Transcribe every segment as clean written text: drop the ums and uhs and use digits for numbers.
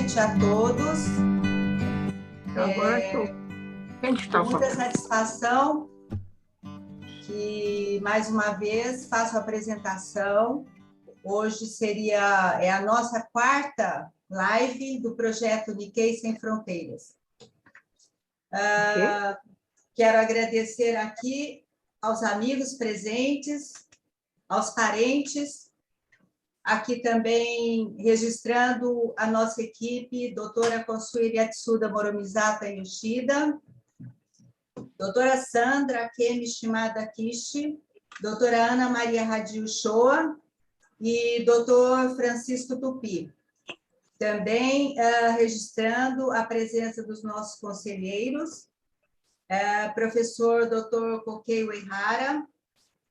noite a todos. Com muita satisfação que, mais uma vez, faço a apresentação. Hoje é a nossa quarta live do projeto Nikkei Sem Fronteiras. Quero agradecer aqui aos amigos presentes, aos parentes, aqui também registrando a nossa equipe, doutora Consuelo Yatsuda Moromizata Yoshida, doutora Sandra Kemi Shimada Kishi, doutora Ana Maria Radio Shoa e doutor Francisco Tupi. Também registrando a presença dos nossos conselheiros, professor doutor Kokei Uehara,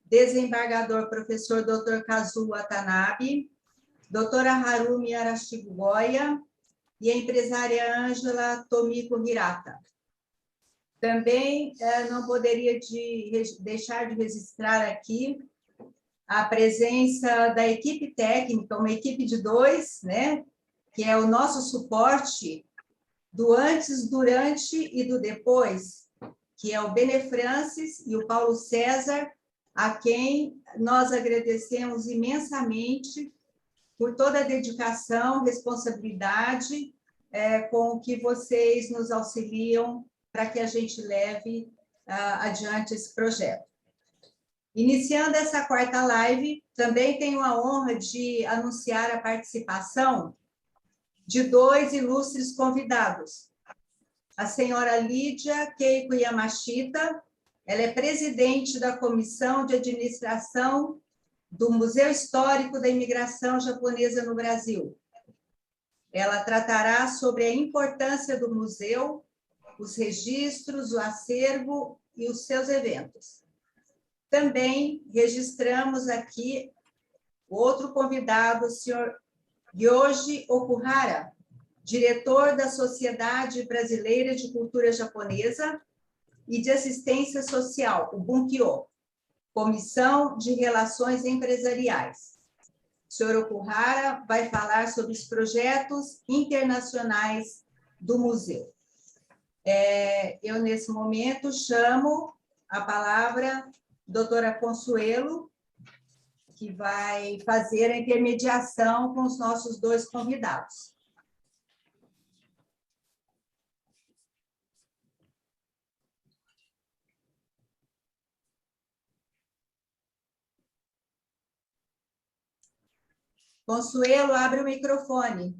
desembargador professor doutor Kazuo Watanabe, doutora Harumi Arashiko Goya e a empresária Ângela Tomiko Hirata. Também não poderia deixar de registrar aqui a presença da equipe técnica, uma equipe de 2, né, que é o nosso suporte do antes, durante e do depois, que é o Bene Francis e o Paulo César, a quem nós agradecemos imensamente por toda a dedicação, responsabilidade com que vocês nos auxiliam para que a gente leve adiante esse projeto. Iniciando essa quarta live, também tenho a honra de anunciar a participação de 2 ilustres convidados. A senhora Lídia Keiko Yamashita, ela é presidente da Comissão de Administração do Museu Histórico da Imigração Japonesa no Brasil. Ela tratará sobre a importância do museu, os registros, o acervo e os seus eventos. Também registramos aqui outro convidado, o senhor Yoji Okuhara, diretor da Sociedade Brasileira de Cultura Japonesa e de Assistência Social, o Bunkyo, Comissão de Relações Empresariais. O senhor Okuhara vai falar sobre os projetos internacionais do museu. Eu, nesse momento, chamo a palavra a doutora Consuelo, que vai fazer a intermediação com os nossos 2 convidados. Consuelo, abre o microfone.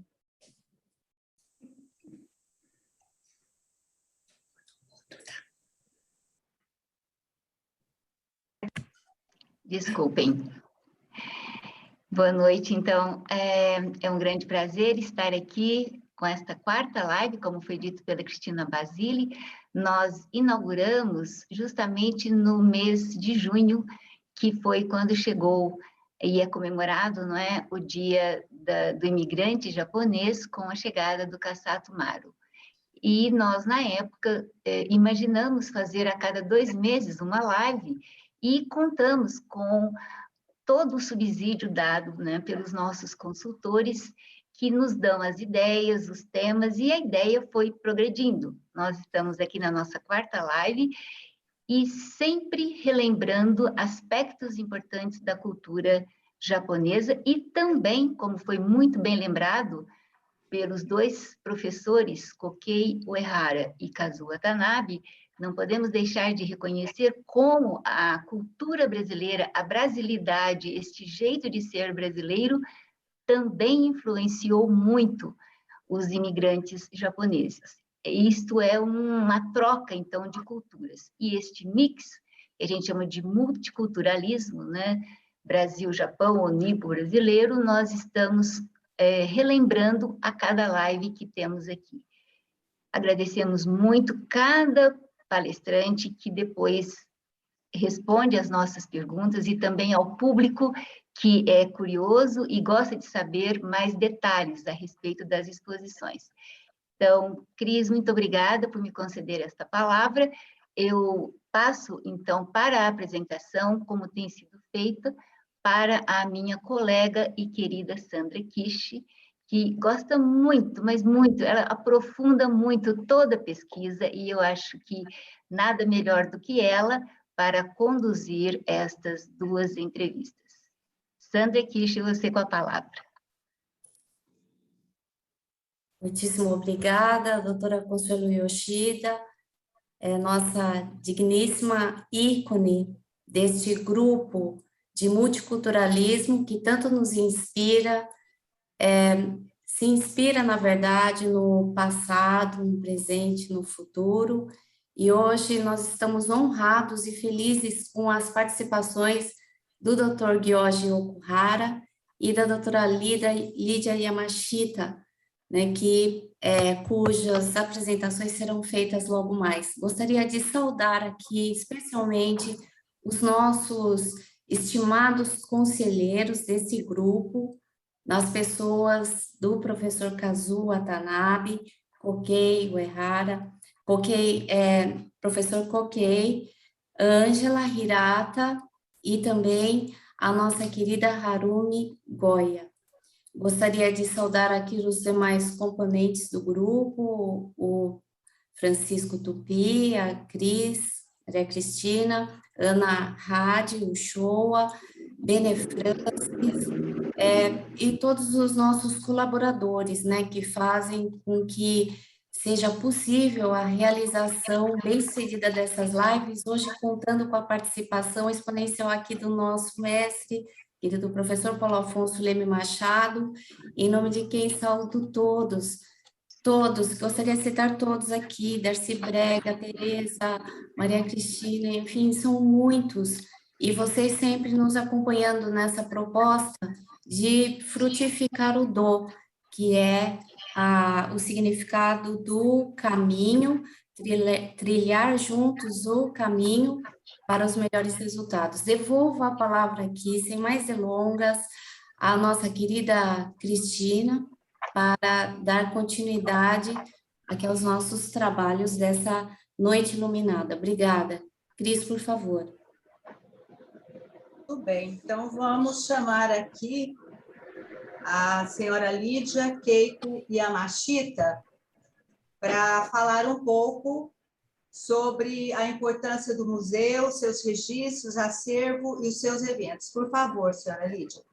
Desculpem. Boa noite, então. É um grande prazer estar aqui com esta quarta live, como foi dito pela Cristina Basile. Nós inauguramos justamente no mês de junho, que foi quando chegou e é comemorado, não é, o Dia do Imigrante Japonês com a chegada do Kasato Maru. E nós, na época, imaginamos fazer a cada 2 meses uma live e contamos com todo o subsídio dado, né, pelos nossos consultores, que nos dão as ideias, os temas, e a ideia foi progredindo. Nós estamos aqui na nossa quarta live e sempre relembrando aspectos importantes da cultura japonesa e também, como foi muito bem lembrado pelos 2 professores, Kokei Uehara e Kazuo Watanabe, não podemos deixar de reconhecer como a cultura brasileira, a brasilidade, este jeito de ser brasileiro, também influenciou muito os imigrantes japoneses. Isto é uma troca, então, de culturas. E este mix, que a gente chama de multiculturalismo, né? Brasil-Japão ou nipo-brasileiro, nós estamos relembrando a cada live que temos aqui. Agradecemos muito cada palestrante que depois responde às nossas perguntas e também ao público que é curioso e gosta de saber mais detalhes a respeito das exposições. Então, Cris, muito obrigada por me conceder esta palavra. Eu passo, então, para a apresentação, como tem sido feita, para a minha colega e querida Sandra Kishi, que gosta muito, mas muito, ela aprofunda muito toda a pesquisa, e eu acho que nada melhor do que ela para conduzir estas duas entrevistas. Sandra Kish, você com a palavra. Muitíssimo obrigada, doutora Consuelo Yoshida, nossa digníssima ícone deste grupo de multiculturalismo que tanto nos inspira, se inspira, na verdade, no passado, no presente, no futuro, e hoje nós estamos honrados e felizes com as participações do Dr. Gyoji Okuhara e da doutora Lídia Yamashita, né, cujas apresentações serão feitas logo mais. Gostaria de saudar aqui, especialmente, os nossos estimados conselheiros desse grupo, nas pessoas do professor Kazuo Watanabe, Kokei Uehara, professor Kokei, Ângela Hirata e também a nossa querida Harumi Goya. Gostaria de saudar aqui os demais componentes do grupo, o Francisco Tupi, a Cris, Maria Cristina, Ana Hadi, o Shoa, Bene Francis, e todos os nossos colaboradores, né, que fazem com que seja possível a realização bem-sucedida dessas lives, hoje contando com a participação exponencial aqui do nosso mestre, querido professor Paulo Afonso Leme Machado, em nome de quem saúdo todos, gostaria de citar todos aqui, Darcy Brega, Tereza, Maria Cristina, enfim, são muitos, e vocês sempre nos acompanhando nessa proposta de frutificar o do, que é o significado do caminho, trilhar juntos o caminho para os melhores resultados. Devolvo a palavra aqui, sem mais delongas, à nossa querida Cristina, para dar continuidade aqui aos nossos trabalhos dessa noite iluminada. Obrigada. Cris, por favor. Tudo bem, então vamos chamar aqui a senhora Lídia Keiko Yamashita para falar um pouco sobre a importância do museu, seus registros, acervo e os seus eventos. Por favor, senhora Lídia.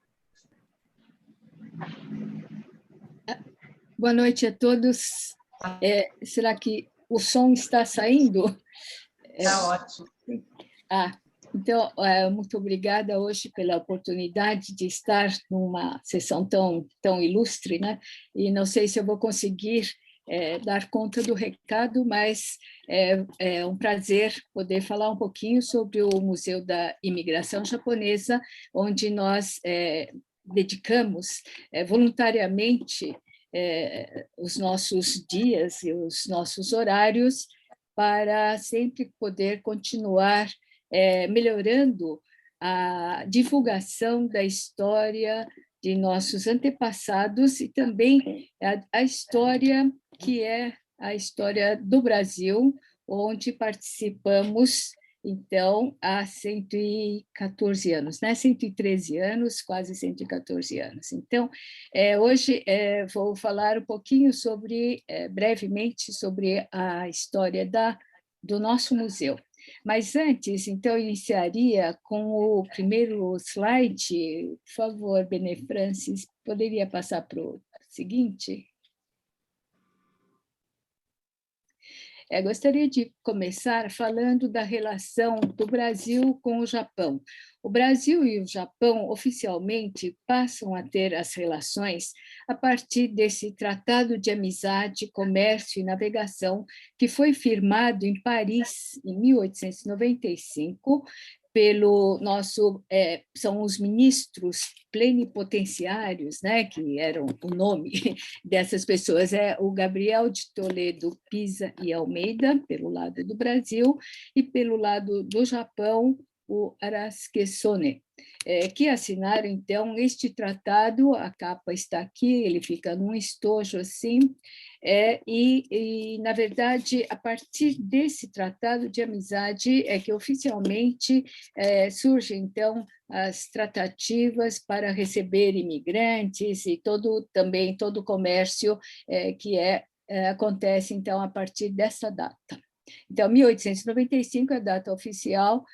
Boa noite a todos. Será que o som está saindo? Está ótimo. Então, muito obrigada hoje pela oportunidade de estar numa sessão tão ilustre, né? E não sei se eu vou conseguir dar conta do recado, mas é um prazer poder falar um pouquinho sobre o Museu da Imigração Japonesa, onde nós dedicamos voluntariamente os nossos dias e os nossos horários para sempre poder continuar melhorando a divulgação da história de nossos antepassados e também a história que é a história do Brasil, onde participamos, então, há 114 anos, né? 113 anos, quase 114 anos. Então, hoje vou falar um pouquinho brevemente, sobre a história do nosso museu. Mas antes, então, eu iniciaria com o primeiro slide. Por favor, Bene Francis, poderia passar para o seguinte? Gostaria de começar falando da relação do Brasil com o Japão. O Brasil e o Japão oficialmente passam a ter as relações a partir desse Tratado de Amizade, Comércio e Navegação, que foi firmado em Paris em 1895, são os ministros plenipotenciários, né, que eram o nome dessas pessoas, o Gabriel de Toledo, Pisa e Almeida, pelo lado do Brasil, e pelo lado do Japão, o Arasquesone, que assinaram, então, este tratado. A capa está aqui, ele fica num estojo assim, na verdade, a partir desse tratado de amizade é que oficialmente surgem, então, as tratativas para receber imigrantes e também todo o comércio que acontece, então, a partir dessa data. Então, 1895 é a data oficial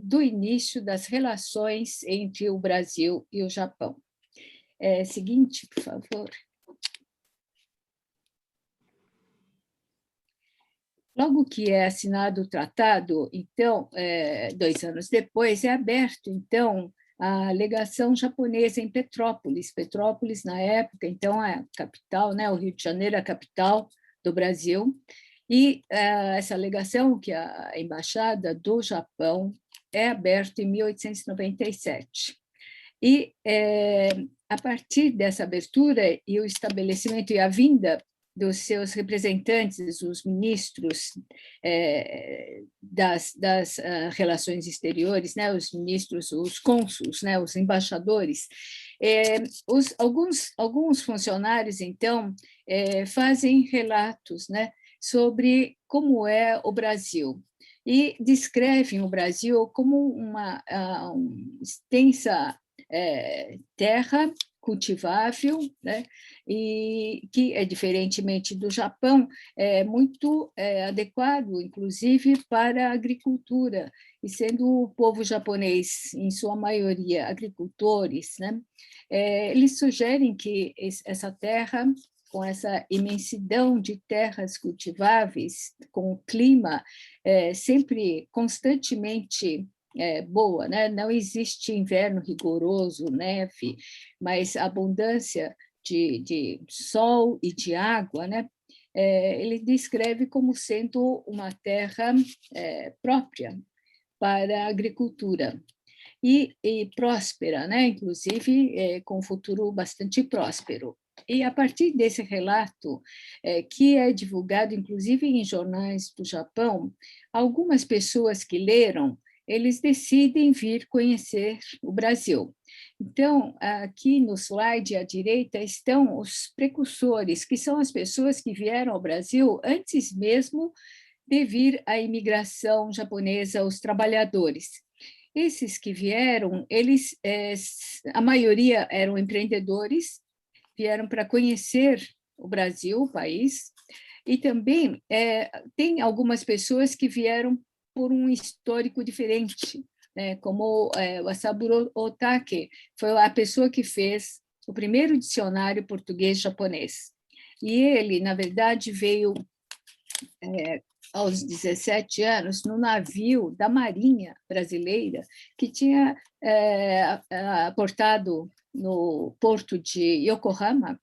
do início das relações entre o Brasil e o Japão. Seguinte, por favor. Logo que é assinado o tratado, então, 2 anos depois, é aberto, então, a legação japonesa em Petrópolis. Petrópolis, na época, então, é a capital, né? O Rio de Janeiro é a capital do Brasil. E essa legação, que é a Embaixada do Japão, é aberta em 1897. E, a partir dessa abertura e o estabelecimento e a vinda dos seus representantes, os ministros das relações exteriores, né, os ministros, os cônsuls, né, os embaixadores, alguns funcionários, então, fazem relatos, né, sobre como é o Brasil, e descrevem o Brasil como uma extensa terra cultivável, né? E que, diferentemente do Japão, é muito adequado, inclusive, para a agricultura, e sendo o povo japonês, em sua maioria, agricultores, né? Eles sugerem que essa terra, com essa imensidão de terras cultiváveis, com o clima sempre constantemente boa, né? Não existe inverno rigoroso, neve, mas abundância de sol e de água, né? Ele descreve como sendo uma terra própria para a agricultura e próspera, né? Inclusive com um futuro bastante próspero. E a partir desse relato, que é divulgado inclusive em jornais do Japão, algumas pessoas que leram, eles decidem vir conhecer o Brasil. Então, aqui no slide à direita estão os precursores, que são as pessoas que vieram ao Brasil antes mesmo de vir a imigração japonesa, os trabalhadores. Esses que vieram, eles, a maioria eram empreendedores, vieram para conhecer o Brasil, o país, e também tem algumas pessoas que vieram por um histórico diferente, né? Como o Asaburo Otake, foi a pessoa que fez o primeiro dicionário português-japonês. E ele, na verdade, veio aos 17 anos no navio da Marinha Brasileira, que tinha aportado no porto de Yokohama,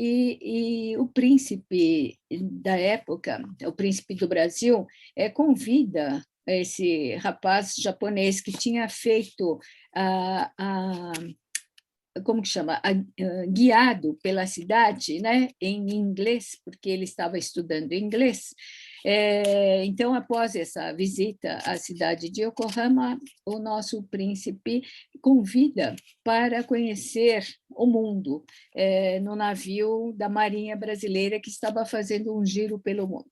e o príncipe da época, o príncipe do Brasil, convida esse rapaz japonês que tinha feito como que chama, guiado pela cidade, né, em inglês, porque ele estava estudando inglês. Então, após essa visita à cidade de Yokohama, o nosso príncipe convida para conhecer o mundo no navio da Marinha Brasileira, que estava fazendo um giro pelo mundo.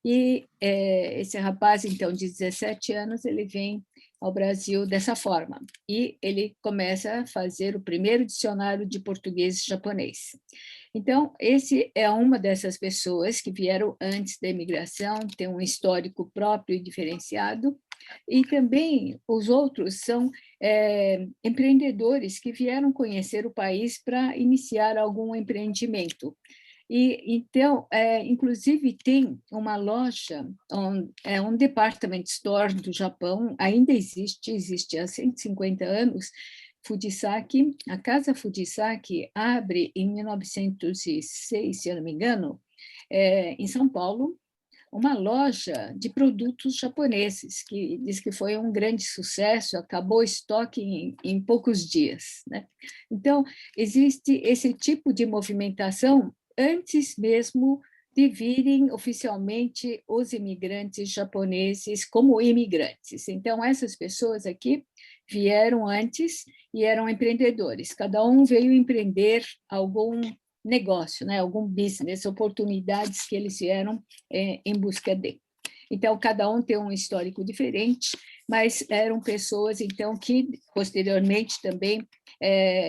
E esse rapaz, então, de 17 anos, ele vem ao Brasil dessa forma, e ele começa a fazer o primeiro dicionário de português e japonês. Então, esse é uma dessas pessoas que vieram antes da imigração, tem um histórico próprio e diferenciado, e também os outros são empreendedores que vieram conhecer o país para iniciar algum empreendimento. E, então, inclusive, tem uma loja, um department store do Japão, ainda existe há 150 anos, Fujisaki. A Casa Fujisaki abre em 1906, se eu não me engano, em São Paulo, uma loja de produtos japoneses, que diz que foi um grande sucesso, acabou o estoque em poucos dias, né? Então, existe esse tipo de movimentação antes mesmo de virem oficialmente os imigrantes japoneses como imigrantes. Então, essas pessoas aqui vieram antes e eram empreendedores. Cada um veio empreender algum negócio, né? Algum business, oportunidades que eles vieram em busca de. Então, cada um tem um histórico diferente, mas eram pessoas, então, que posteriormente também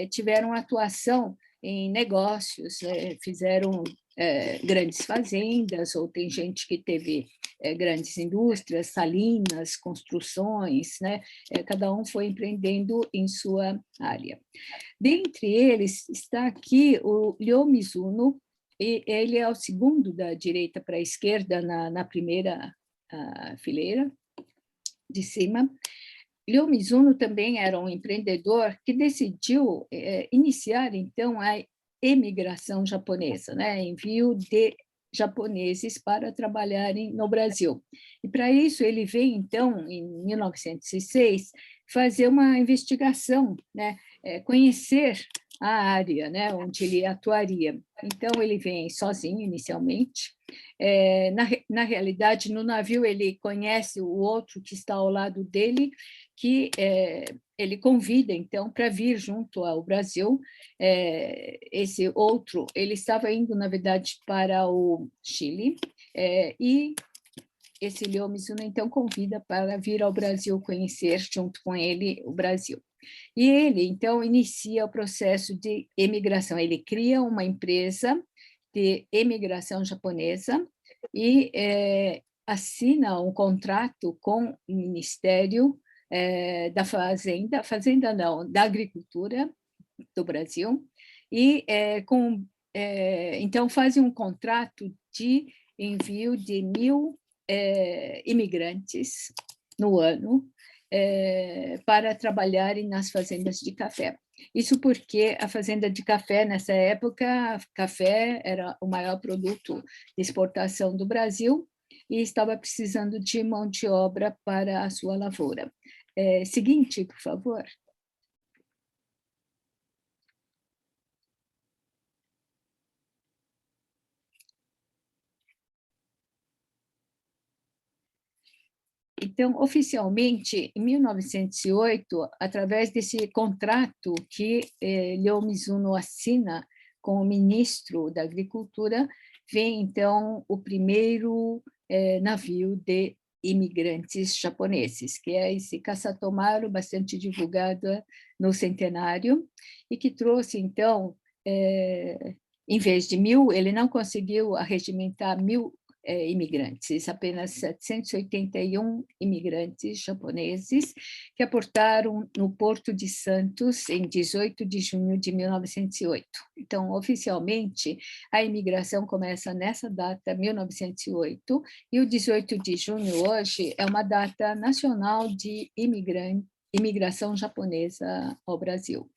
tiveram atuação em negócios, fizeram grandes fazendas, ou tem gente que teve grandes indústrias, salinas, construções, né? Cada um foi empreendendo em sua área. Dentre eles está aqui o Ryo Mizuno, e ele é o segundo da direita para a esquerda na primeira fileira de cima. Ryo Mizuno também era um empreendedor que decidiu iniciar, então, a emigração japonesa, né? Envio de japoneses para trabalharem no Brasil. E, para isso, ele veio, então, em 1906, fazer uma investigação, né? Conhecer a área, né, onde ele atuaria. Então, ele vem sozinho, inicialmente. Na realidade, no navio, ele conhece o outro que está ao lado dele, que ele convida, então, para vir junto ao Brasil. Esse outro, ele estava indo, na verdade, para o Chile, e esse Ryo Mizuno, então, convida para vir ao Brasil conhecer, junto com ele, o Brasil. E ele, então, inicia o processo de emigração. Ele cria uma empresa de emigração japonesa e assina um contrato com o Ministério da Fazenda não, da Agricultura do Brasil, e então fazem um contrato de envio de 1.000 imigrantes no ano, para trabalharem nas fazendas de café. Isso porque a fazenda de café, nessa época, café era o maior produto de exportação do Brasil e estava precisando de mão de obra para a sua lavoura. Seguinte, por favor. Então, oficialmente, em 1908, através desse contrato que Ryo Mizuno assina com o ministro da Agricultura, vem, então, o primeiro navio de imigrantes japoneses, que é esse Kasatomaru, bastante divulgado no centenário, e que trouxe, então, em vez de 1.000, ele não conseguiu arregimentar 1.000 imigrantes, apenas 781 imigrantes japoneses que aportaram no Porto de Santos em 18 de junho de 1908. Então, oficialmente, a imigração começa nessa data, 1908, e o 18 de junho, hoje, é uma data nacional de imigração japonesa ao Brasil.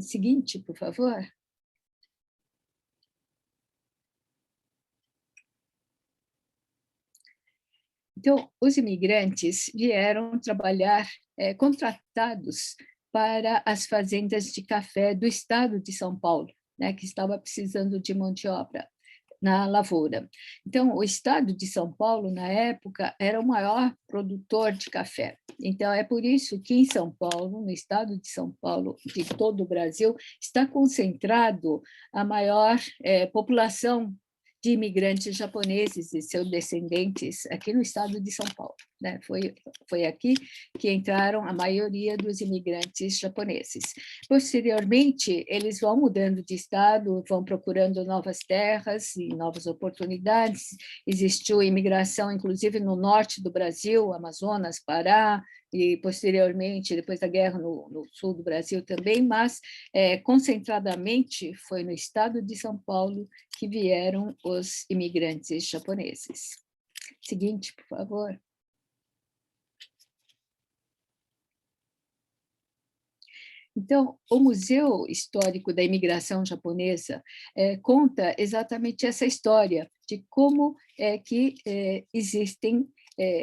Seguinte, por favor. Então, os imigrantes vieram trabalhar contratados para as fazendas de café do estado de São Paulo, né, que estava precisando de mão de obra na lavoura. Então, o estado de São Paulo, na época, era o maior produtor de café. Então, é por isso que em São Paulo, no estado de São Paulo, de todo o Brasil, está concentrado a maior população de imigrantes japoneses e seus descendentes aqui no estado de São Paulo, né? Foi aqui que entraram a maioria dos imigrantes japoneses. Posteriormente, eles vão mudando de estado, vão procurando novas terras e novas oportunidades. Existiu imigração, inclusive, no norte do Brasil, Amazonas, Pará, e posteriormente, depois da guerra, no sul do Brasil também, mas concentradamente foi no estado de São Paulo que vieram os imigrantes japoneses. Seguinte, por favor. Então, o Museu Histórico da Imigração Japonesa conta exatamente essa história de como é que existem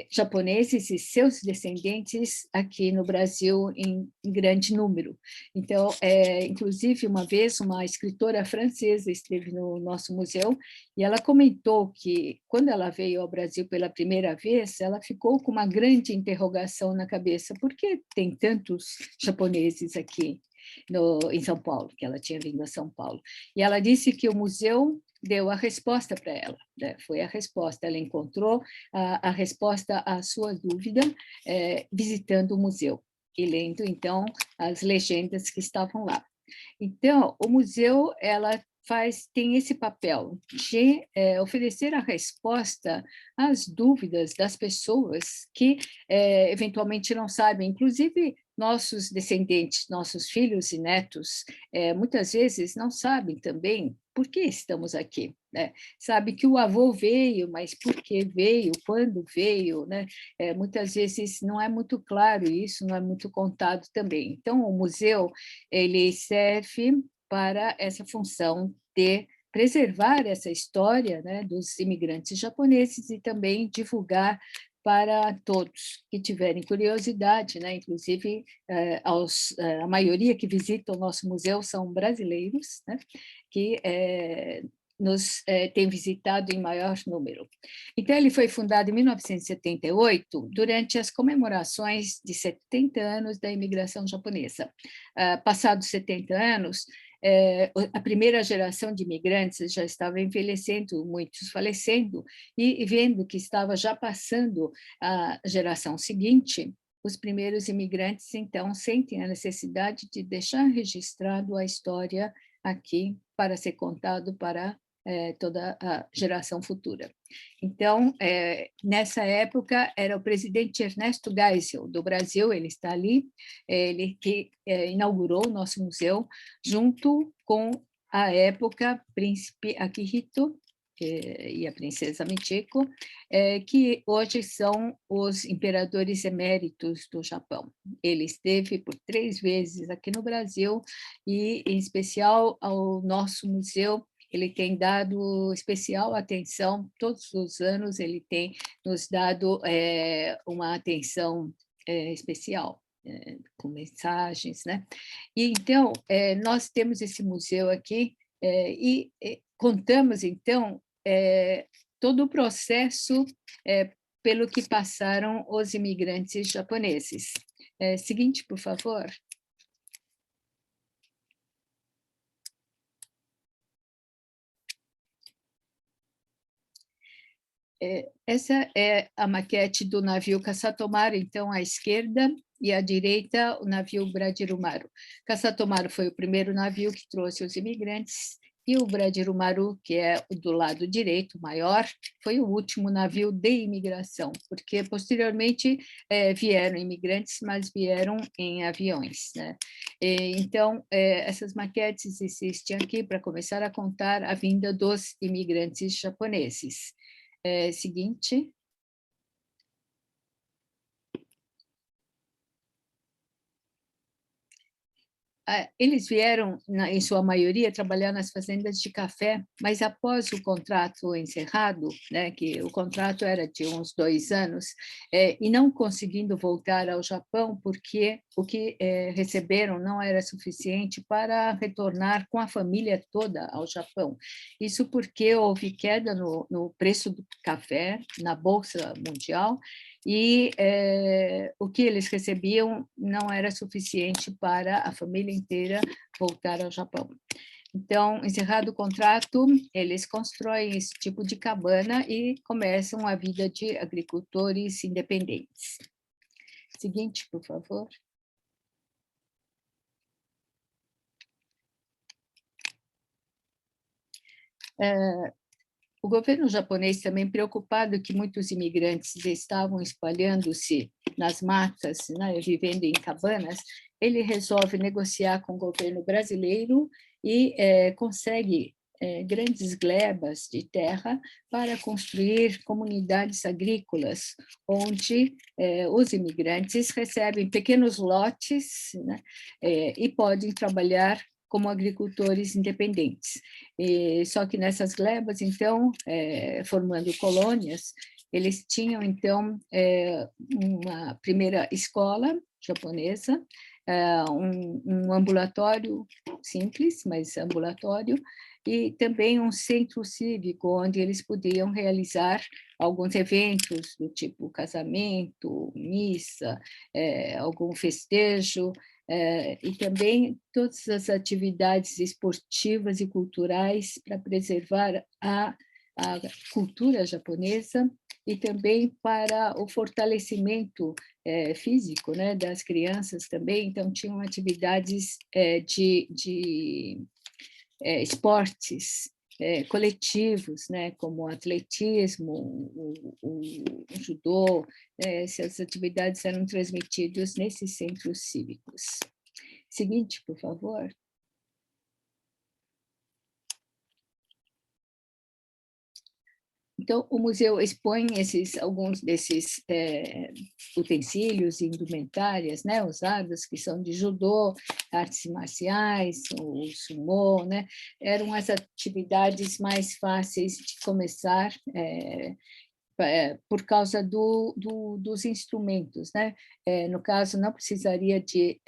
japoneses e seus descendentes aqui no Brasil em grande número. Então, inclusive, uma vez, uma escritora francesa esteve no nosso museu e ela comentou que, quando ela veio ao Brasil pela primeira vez, ela ficou com uma grande interrogação na cabeça. Por que tem tantos japoneses aqui em São Paulo, que ela tinha vindo a São Paulo? E ela disse que o museu deu a resposta para ela, né? Foi a resposta, ela encontrou a resposta à sua dúvida visitando o museu e lendo, então, as legendas que estavam lá. Então, o museu, tem esse papel de oferecer a resposta às dúvidas das pessoas que eventualmente não sabem, inclusive nossos descendentes, nossos filhos e netos, muitas vezes não sabem também por que estamos aqui, né? Sabe que o avô veio, mas por que veio, quando veio, né? Muitas vezes não é muito claro isso, não é muito contado também. Então, o museu, ele serve para essa função de preservar essa história, né, dos imigrantes japoneses e também divulgar para todos que tiverem curiosidade, né? Inclusive a maioria que visita o nosso museu são brasileiros, né? Que nos tem visitado em maior número. Então, ele foi fundado em 1978, durante as comemorações de 70 anos da imigração japonesa. Passados 70 anos, a primeira geração de imigrantes já estava envelhecendo, muitos falecendo, e vendo que estava já passando a geração seguinte, os primeiros imigrantes, então, sentem a necessidade de deixar registrado a história aqui para ser contado para toda a geração futura. Então, nessa época, era o presidente Ernesto Geisel, do Brasil, ele está ali, ele que inaugurou o nosso museu, junto com, à época, príncipe Akihito e a princesa Michiko, que hoje são os imperadores eméritos do Japão. Ele esteve por 3 vezes aqui no Brasil e, em especial, ao nosso museu, ele tem dado especial atenção, todos os anos ele tem nos dado uma atenção especial, com mensagens, né? E então, nós temos esse museu aqui e contamos, então, todo o processo pelo que passaram os imigrantes japoneses. Seguinte, por favor. Essa é a maquete do navio Kasatomaru, então, à esquerda, e à direita, o navio Bradirumaru. Kasatomaru foi o primeiro navio que trouxe os imigrantes, e o Bradirumaru, que é o do lado direito, maior, foi o último navio de imigração, porque, posteriormente, vieram imigrantes, mas vieram em aviões, né? Então, essas maquetes existem aqui para começar a contar a vinda dos imigrantes japoneses. Seguinte. Eles vieram, em sua maioria, trabalhar nas fazendas de café, mas após o contrato encerrado, né, que o contrato era de uns 2 anos, e não conseguindo voltar ao Japão, porque o que receberam não era suficiente para retornar com a família toda ao Japão. Isso porque houve queda no preço do café na Bolsa Mundial, e o que eles recebiam não era suficiente para a família inteira voltar ao Japão. Então, encerrado o contrato, eles constroem esse tipo de cabana e começam a vida de agricultores independentes. Seguinte, por favor. O governo japonês, também preocupado que muitos imigrantes estavam espalhando-se nas matas, né, vivendo em cabanas, ele resolve negociar com o governo brasileiro e consegue grandes glebas de terra para construir comunidades agrícolas, onde os imigrantes recebem pequenos lotes, né, e podem trabalhar como agricultores independentes. Só que nessas glebas, então, formando colônias, eles tinham, então, uma primeira escola japonesa, um ambulatório simples, mas ambulatório, e também um centro cívico, onde eles podiam realizar alguns eventos do tipo casamento, missa, algum festejo, e também todas as atividades esportivas e culturais para preservar a cultura japonesa e também para o fortalecimento físico, né, das crianças também. Então, tinham atividades de esportes coletivos, né, como o atletismo, o judô. Essas atividades eram transmitidas nesses centros cívicos. Seguinte, por favor. Então, o museu expõe alguns desses utensílios e indumentárias, né, usadas, que são de judô, artes marciais, o sumô, né, eram as atividades mais fáceis de começar, por causa dos instrumentos, né? No caso, não precisaria de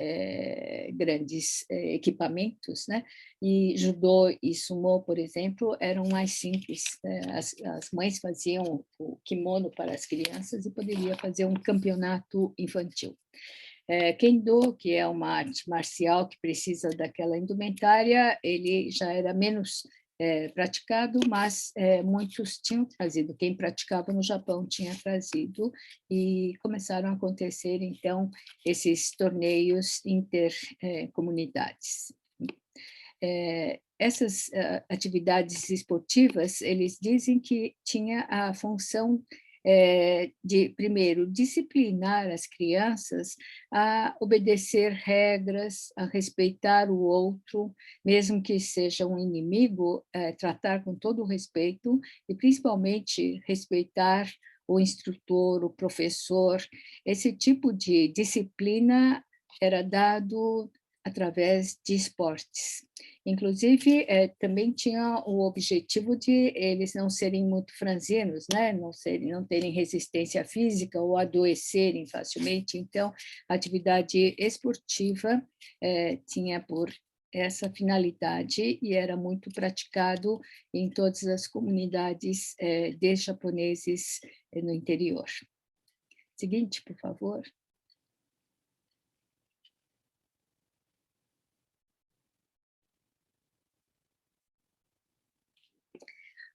grandes equipamentos, né? E judô e sumô, por exemplo, eram mais simples. As mães faziam o kimono para as crianças e poderia fazer um campeonato infantil. Kendo, que é uma arte marcial que precisa daquela indumentária, ele já era menos praticado, mas muitos tinham trazido. Quem praticava no Japão tinha trazido e começaram a acontecer, então, esses torneios intercomunidades. Essas atividades esportivas, eles dizem que tinha a função de, primeiro, disciplinar as crianças a obedecer regras, a respeitar o outro, mesmo que seja um inimigo, tratar com todo o respeito e, principalmente, respeitar o instrutor, o professor. Esse tipo de disciplina era dado através de esportes. Inclusive, também tinha o objetivo de eles não serem muito franzinos, né? Não terem resistência física ou adoecerem facilmente. Então, a atividade esportiva tinha por essa finalidade e era muito praticado em todas as comunidades de japoneses no interior. Seguinte, por favor.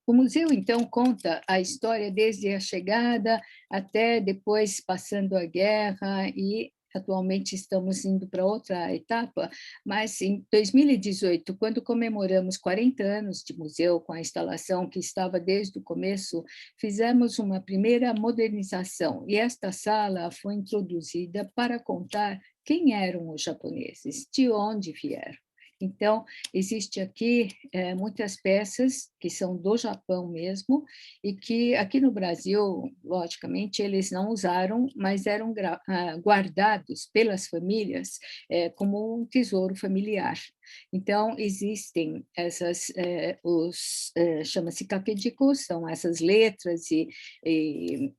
O museu, então, conta a história desde a chegada até depois passando a guerra e atualmente estamos indo para outra etapa, mas em 2018, quando comemoramos 40 anos de museu com a instalação que estava desde o começo, fizemos uma primeira modernização e esta sala foi introduzida para contar quem eram os japoneses, de onde vieram. Então, existe aqui muitas peças que são do Japão mesmo e que aqui no Brasil, logicamente, eles não usaram, mas eram guardados pelas famílias como um tesouro familiar. Então, existem essas, chama-se kakejiko, são essas letras e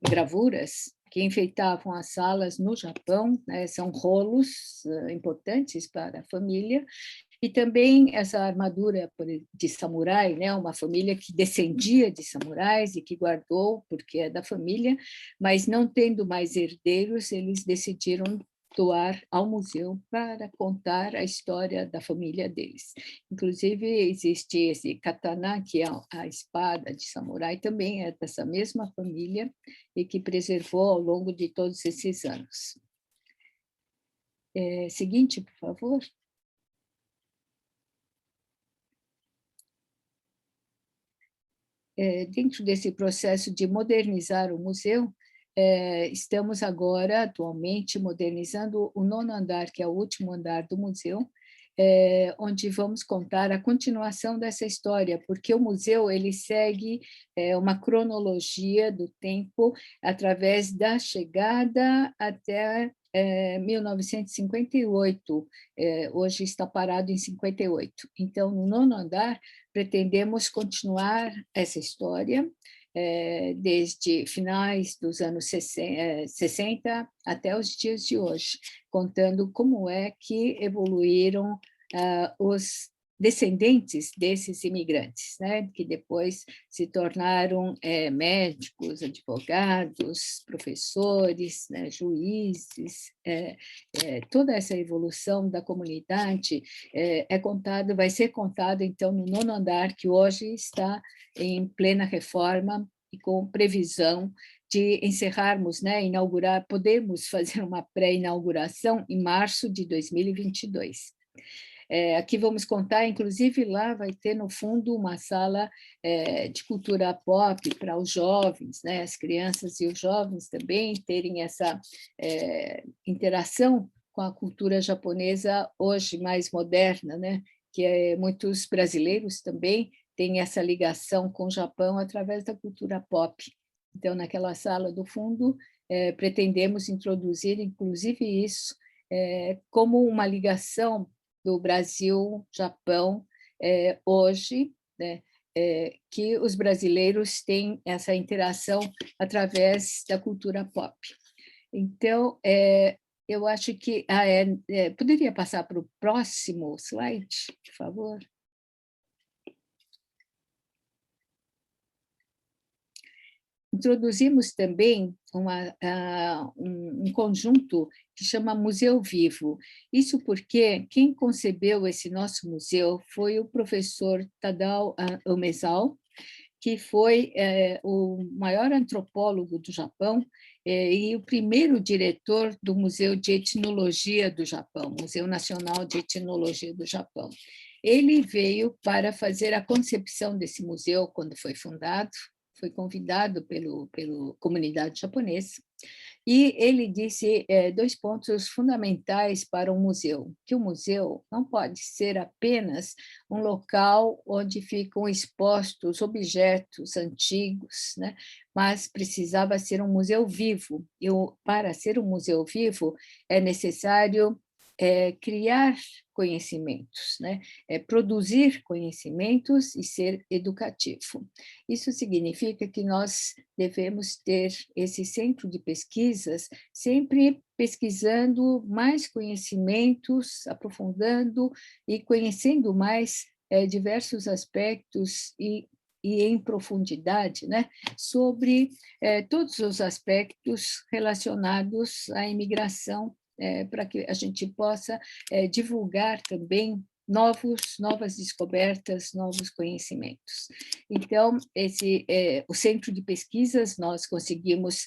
gravuras que enfeitavam as salas no Japão, né, são rolos importantes para a família. E também essa armadura de samurai, né? Uma família que descendia de samurais e que guardou, porque é da família, mas não tendo mais herdeiros, eles decidiram doar ao museu para contar a história da família deles. Inclusive, existe esse katana, que é a espada de samurai, também é dessa mesma família e que preservou ao longo de todos esses anos. Seguinte, por favor. Dentro desse processo de modernizar o museu, estamos agora, atualmente, modernizando o 9º andar, que é o último andar do museu, onde vamos contar a continuação dessa história, porque o museu ele segue uma cronologia do tempo através da chegada até 1958, hoje está parado em 58. Então, no 9º andar, pretendemos continuar essa história desde finais dos anos 60 até os dias de hoje, contando como é que evoluíram os descendentes desses imigrantes, né, que depois se tornaram médicos, advogados, professores, né, juízes. Toda essa evolução da comunidade vai ser contada, então, no 9º andar, que hoje está em plena reforma e com previsão de encerrarmos, né, podemos fazer uma pré-inauguração em março de 2022. Aqui vamos contar, inclusive lá vai ter no fundo uma sala de cultura pop para os jovens, né, as crianças e os jovens também terem essa interação com a cultura japonesa hoje mais moderna, né, que muitos brasileiros também têm essa ligação com o Japão através da cultura pop. Então, naquela sala do fundo, pretendemos introduzir, inclusive, isso como uma ligação do Brasil-Japão hoje, né, que os brasileiros têm essa interação através da cultura pop. Então, eu acho que... poderia passar para o próximo slide, por favor? Introduzimos também um conjunto que chama Museu Vivo. Isso porque quem concebeu esse nosso museu foi o professor Tadao Umezawa, que foi o maior antropólogo do Japão e o primeiro diretor do Museu de Etnologia do Japão, Museu Nacional de Etnologia do Japão. Ele veio para fazer a concepção desse museu quando foi fundado, foi convidado pela comunidade japonesa, e ele disse 2 pontos fundamentais para um museu, que o museu não pode ser apenas um local onde ficam expostos objetos antigos, né? Mas precisava ser um museu vivo, e para ser um museu vivo é necessário criar conhecimentos, né? Produzir conhecimentos e ser educativo. Isso significa que nós devemos ter esse centro de pesquisas sempre pesquisando mais conhecimentos, aprofundando e conhecendo mais diversos aspectos e em profundidade, né, sobre todos os aspectos relacionados à imigração, para que a gente possa divulgar também novas descobertas, novos conhecimentos. Então, o centro de pesquisas nós conseguimos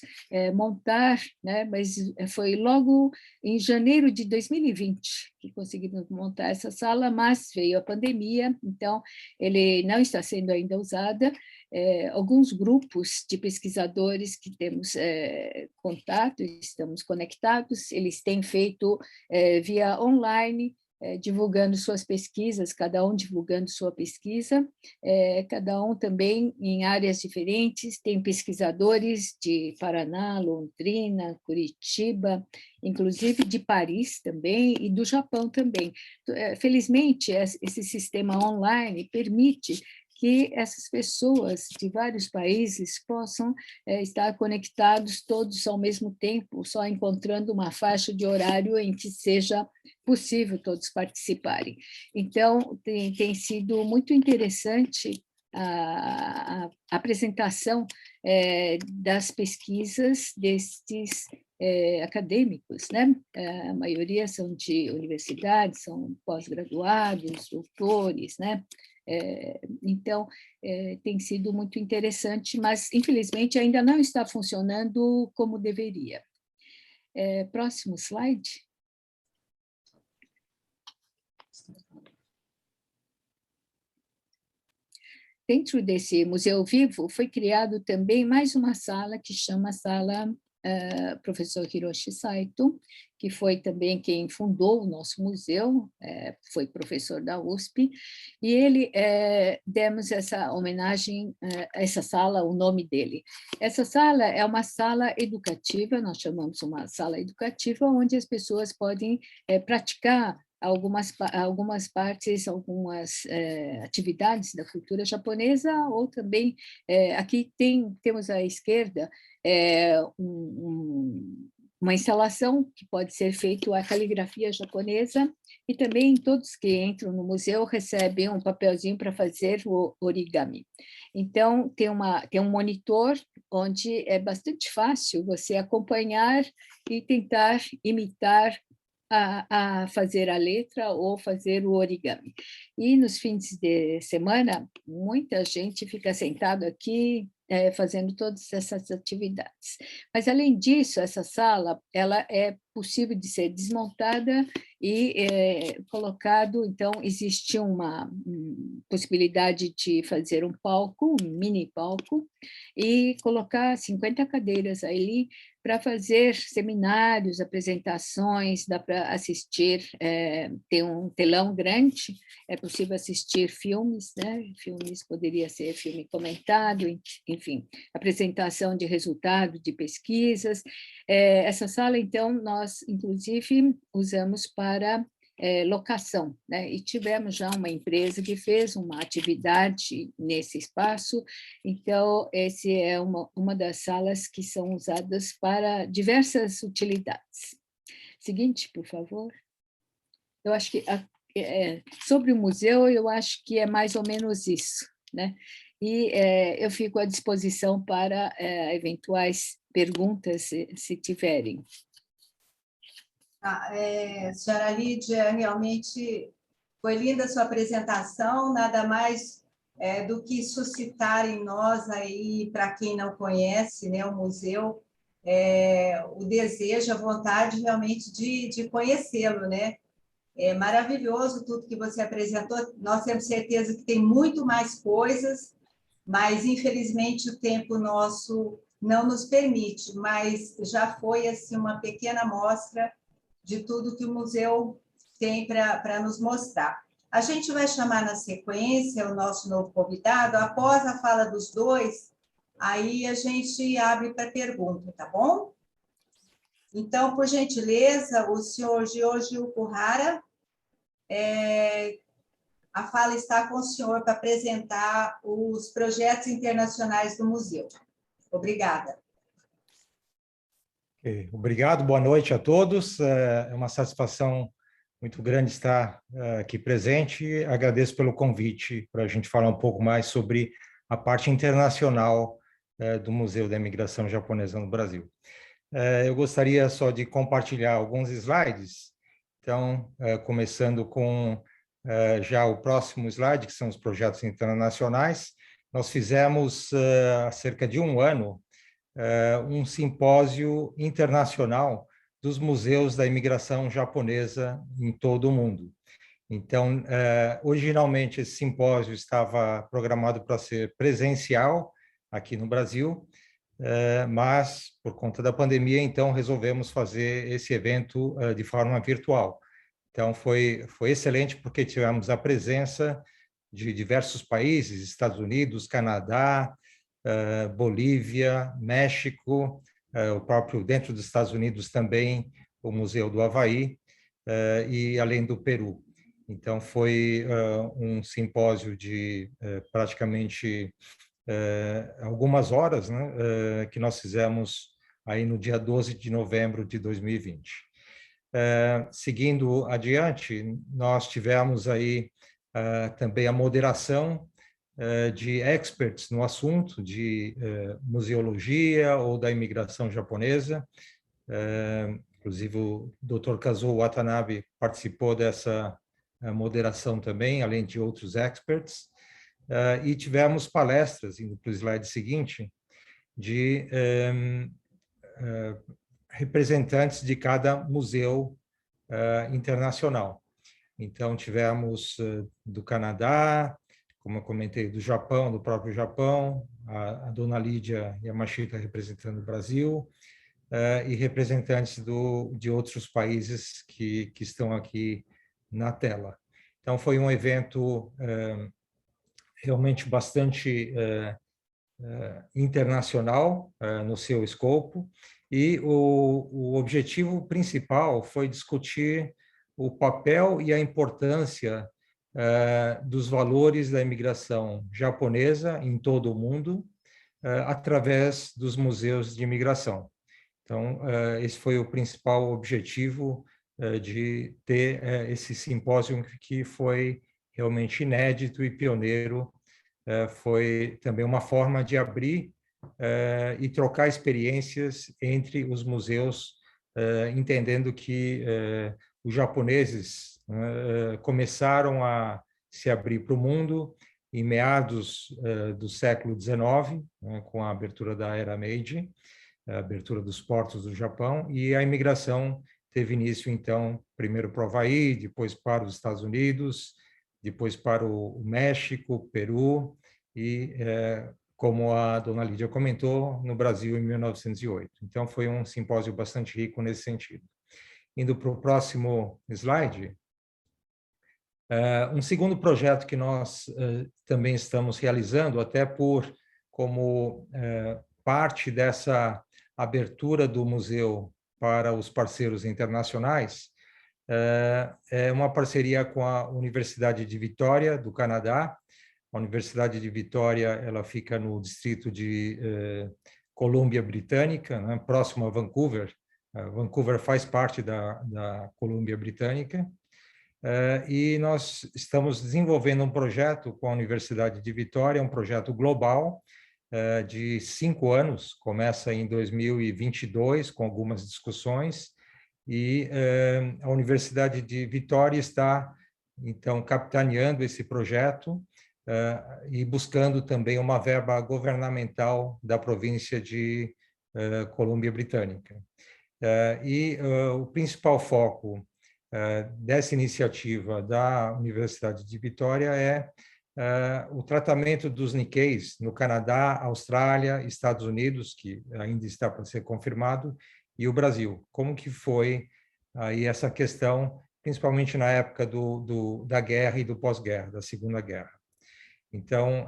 montar, né, mas foi logo em janeiro de 2020 que conseguimos montar essa sala, mas veio a pandemia, então ele não está sendo ainda usada. Alguns grupos de pesquisadores que temos contato, estamos conectados, eles têm feito via online, divulgando suas pesquisas, cada um divulgando sua pesquisa, cada um também em áreas diferentes, tem pesquisadores de Paraná, Londrina, Curitiba, inclusive de Paris também, e do Japão também. Felizmente, esse sistema online permite que essas pessoas de vários países possam estar conectados todos ao mesmo tempo, só encontrando uma faixa de horário em que seja possível todos participarem. Então, tem sido muito interessante a apresentação das pesquisas destes acadêmicos, né? A maioria são de universidades, são pós-graduados, doutores, né? Então, tem sido muito interessante, mas, infelizmente, ainda não está funcionando como deveria. Próximo slide. Dentro desse Museu Vivo, foi criado também mais uma sala que chama Sala professor Hiroshi Saito, que foi também quem fundou o nosso museu, foi professor da USP, e ele demos essa homenagem a essa sala, o nome dele. Essa sala é uma sala educativa, nós chamamos uma sala educativa, onde as pessoas podem praticar algumas partes, algumas atividades da cultura japonesa, ou também, aqui temos à esquerda uma instalação que pode ser feita a caligrafia japonesa, e também todos que entram no museu recebem um papelzinho para fazer o origami. Então, tem um monitor onde é bastante fácil você acompanhar e tentar imitar a fazer a letra ou fazer o origami. E nos fins de semana, muita gente fica sentado aqui fazendo todas essas atividades. Mas, além disso, essa sala ela é possível de ser desmontada e colocado, então, existe uma possibilidade de fazer um palco, um mini palco, e colocar 50 cadeiras ali para fazer seminários, apresentações, dá para assistir, tem um telão grande, é possível assistir filmes, né? Filmes poderia ser filme comentado, enfim, apresentação de resultados de pesquisas. Essa sala, então, nós, inclusive, usamos para locação, né? E tivemos já uma empresa que fez uma atividade nesse espaço, então, esse é uma das salas que são usadas para diversas utilidades. Seguinte, por favor. Eu acho que, sobre o museu, eu acho que é mais ou menos isso, né? E eu fico à disposição para eventuais perguntas, se tiverem. Senhora Lídia, realmente foi linda a sua apresentação, nada mais do que suscitar em nós, aí, para quem não conhece, né, o museu, o desejo, a vontade realmente de conhecê-lo, né? É maravilhoso tudo que você apresentou, nós temos certeza que tem muito mais coisas, mas infelizmente o tempo nosso não nos permite, mas já foi assim uma pequena amostra de tudo que o museu tem para nos mostrar. A gente vai chamar na sequência o nosso novo convidado, após a fala dos dois, aí a gente abre para pergunta, tá bom? Então, por gentileza, o senhor Gioji Okuhara, a fala está com o senhor para apresentar os projetos internacionais do museu. Obrigada. Obrigado, boa noite a todos. É uma satisfação muito grande estar aqui presente. Agradeço pelo convite para a gente falar um pouco mais sobre a parte internacional do Museu da Imigração Japonesa no Brasil. Eu gostaria só de compartilhar alguns slides. Então, começando com já o próximo slide, que são os projetos internacionais. Nós fizemos, há cerca de um ano, um simpósio internacional dos museus da imigração japonesa em todo o mundo. Então, originalmente, esse simpósio estava programado para ser presencial aqui no Brasil, mas, por conta da pandemia, então, resolvemos fazer esse evento de forma virtual. Então, foi excelente, porque tivemos a presença de diversos países, Estados Unidos, Canadá, Bolívia, México, o próprio, dentro dos Estados Unidos também, o Museu do Havaí, e além do Peru. Então, foi um simpósio de praticamente algumas horas, né, que nós fizemos aí no dia 12 de novembro de 2020. Seguindo adiante, nós tivemos aí também a moderação de experts no assunto de museologia ou da imigração japonesa. Inclusive, o Dr. Kazuo Watanabe participou dessa moderação também, além de outros experts. E tivemos palestras, indo para o slide seguinte, de representantes de cada museu internacional. Então, tivemos do Canadá, como eu comentei, do Japão, do próprio Japão, a dona Lídia Yamashita representando o Brasil, e representantes de outros países que estão aqui na tela. Então, foi um evento realmente bastante internacional no seu escopo, e o objetivo principal foi discutir o papel e a importância dos valores da imigração japonesa em todo o mundo, através dos museus de imigração. Então, esse foi o principal objetivo de ter esse simpósio, que foi realmente inédito e pioneiro. Foi também uma forma de abrir e trocar experiências entre os museus, entendendo que os japoneses começaram a se abrir para o mundo em meados do século XIX, com a abertura da Era Meiji, a abertura dos portos do Japão, e a imigração teve início, então, primeiro para o Havaí, depois para os Estados Unidos, depois para o México, Peru, e, como a dona Lídia comentou, no Brasil em 1908. Então, foi um simpósio bastante rico nesse sentido. Indo para o próximo slide, um segundo projeto que nós também estamos realizando, até como parte dessa abertura do museu para os parceiros internacionais, é uma parceria com a Universidade de Vitória, do Canadá. A Universidade de Vitória, ela fica no distrito de Colômbia Britânica, né, próximo a Vancouver. Vancouver faz parte da Colômbia Britânica. E nós estamos desenvolvendo um projeto com a Universidade de Vitória, um projeto global de 5 anos, começa em 2022, com algumas discussões, e a Universidade de Vitória está, então, capitaneando esse projeto e buscando também uma verba governamental da província de Colômbia Britânica. O principal foco dessa iniciativa da Universidade de Vitória é o tratamento dos Nikkeis no Canadá, Austrália, Estados Unidos, que ainda está para ser confirmado, e o Brasil. Como que foi aí essa questão, principalmente na época da guerra e do pós-guerra, da Segunda Guerra. Então,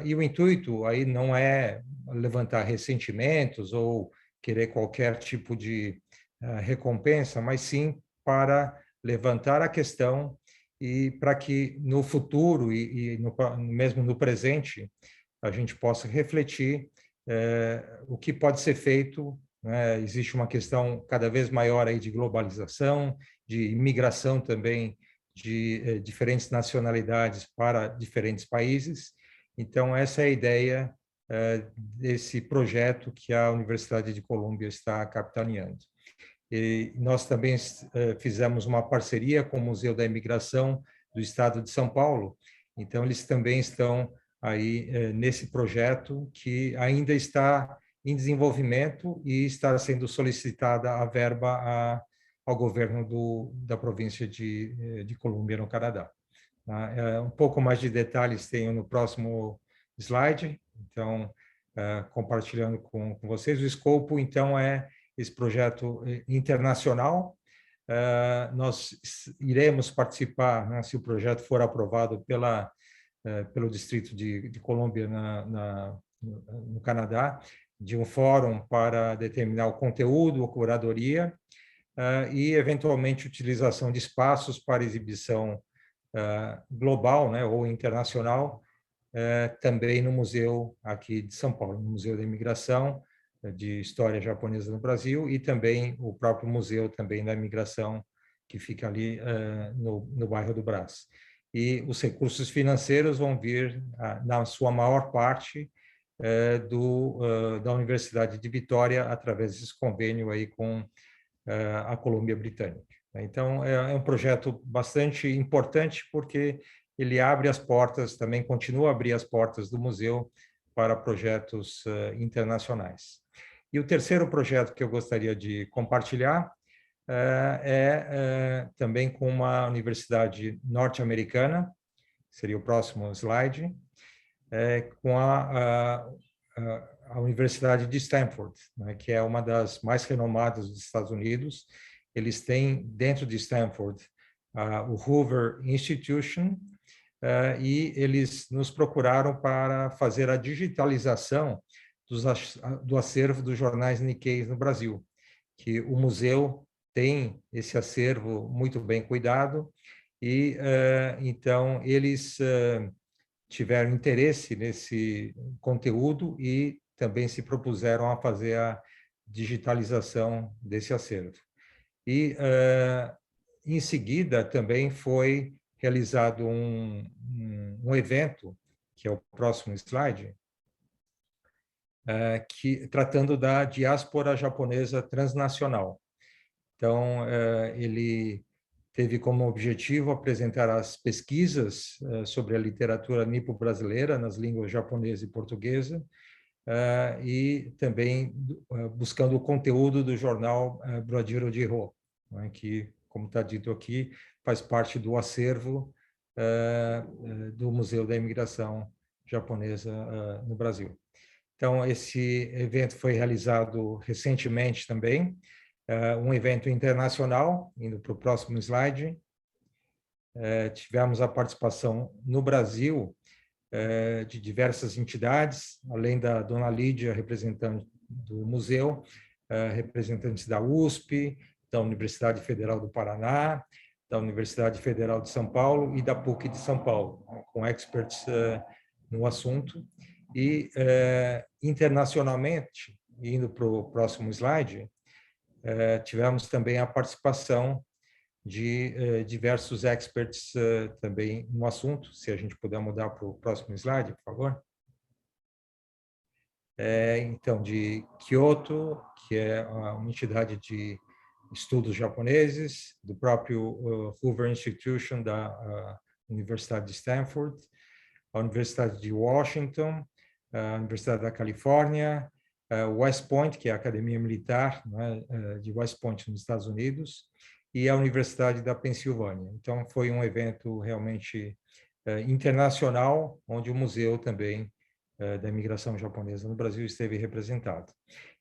e o intuito aí não é levantar ressentimentos ou querer qualquer tipo de recompensa, mas sim para levantar a questão e para que no futuro mesmo no presente a gente possa refletir o que pode ser feito. Existe uma questão cada vez maior aí de globalização, de imigração também de diferentes nacionalidades para diferentes países. Então, essa é a ideia desse projeto que a Universidade de Colômbia está capitaneando. E nós também fizemos uma parceria com o Museu da Imigração do Estado de São Paulo. Então, eles também estão aí nesse projeto, que ainda está em desenvolvimento e está sendo solicitada a verba ao governo da província de Colômbia, no Canadá. Um pouco mais de detalhes tenho no próximo slide. Então, compartilhando com vocês, o escopo, então, é esse projeto internacional. Nós iremos participar, né, se o projeto for aprovado pelo Distrito de Colômbia, no Canadá, de um fórum para determinar o conteúdo, a curadoria e, eventualmente, utilização de espaços para exibição global, né, ou internacional, também no museu aqui de São Paulo, no Museu da Imigração, de História Japonesa no Brasil, e também o próprio Museu também da Imigração, que fica ali no bairro do Brás. E os recursos financeiros vão vir, na sua maior parte, da Universidade de Vitória, através desse convênio aí com a Colômbia Britânica. Então, é um projeto bastante importante, porque ele abre as portas, também continua a abrir as portas do museu para projetos internacionais. E o terceiro projeto que eu gostaria de compartilhar também com uma universidade norte-americana, seria o próximo slide, com a Universidade de Stanford, né, que é uma das mais renomadas dos Estados Unidos. Eles têm, dentro de Stanford, o Hoover Institution, e eles nos procuraram para fazer a digitalização do acervo dos jornais Nikkei no Brasil, que o museu tem esse acervo muito bem cuidado e, então, eles tiveram interesse nesse conteúdo e também se propuseram a fazer a digitalização desse acervo. E, em seguida, também foi realizado um evento, que é o próximo slide, tratando da diáspora japonesa transnacional. Então, ele teve como objetivo apresentar as pesquisas sobre a literatura nipo-brasileira nas línguas japonesa e portuguesa, e também buscando o conteúdo do jornal Brojiro Jihō, que, como está dito aqui, faz parte do acervo do Museu da Imigração Japonesa no Brasil. Então, esse evento foi realizado recentemente também, um evento internacional, indo para o próximo slide. Tivemos a participação no Brasil de diversas entidades, além da dona Lídia, representante do museu, representantes da USP, da Universidade Federal do Paraná, da Universidade Federal de São Paulo e da PUC de São Paulo, com experts no assunto. E, internacionalmente, indo para o próximo slide, tivemos também a participação de diversos experts também no assunto. Se a gente puder mudar para o próximo slide, por favor. Então, de Kyoto, que é uma entidade de estudos japoneses, do próprio Hoover Institution da Universidade de Stanford, a Universidade de Washington, a Universidade da Califórnia, West Point, que é a Academia Militar, né, de West Point, nos Estados Unidos, e a Universidade da Pensilvânia. Então, foi um evento realmente internacional, onde o museu também da imigração japonesa no Brasil esteve representado.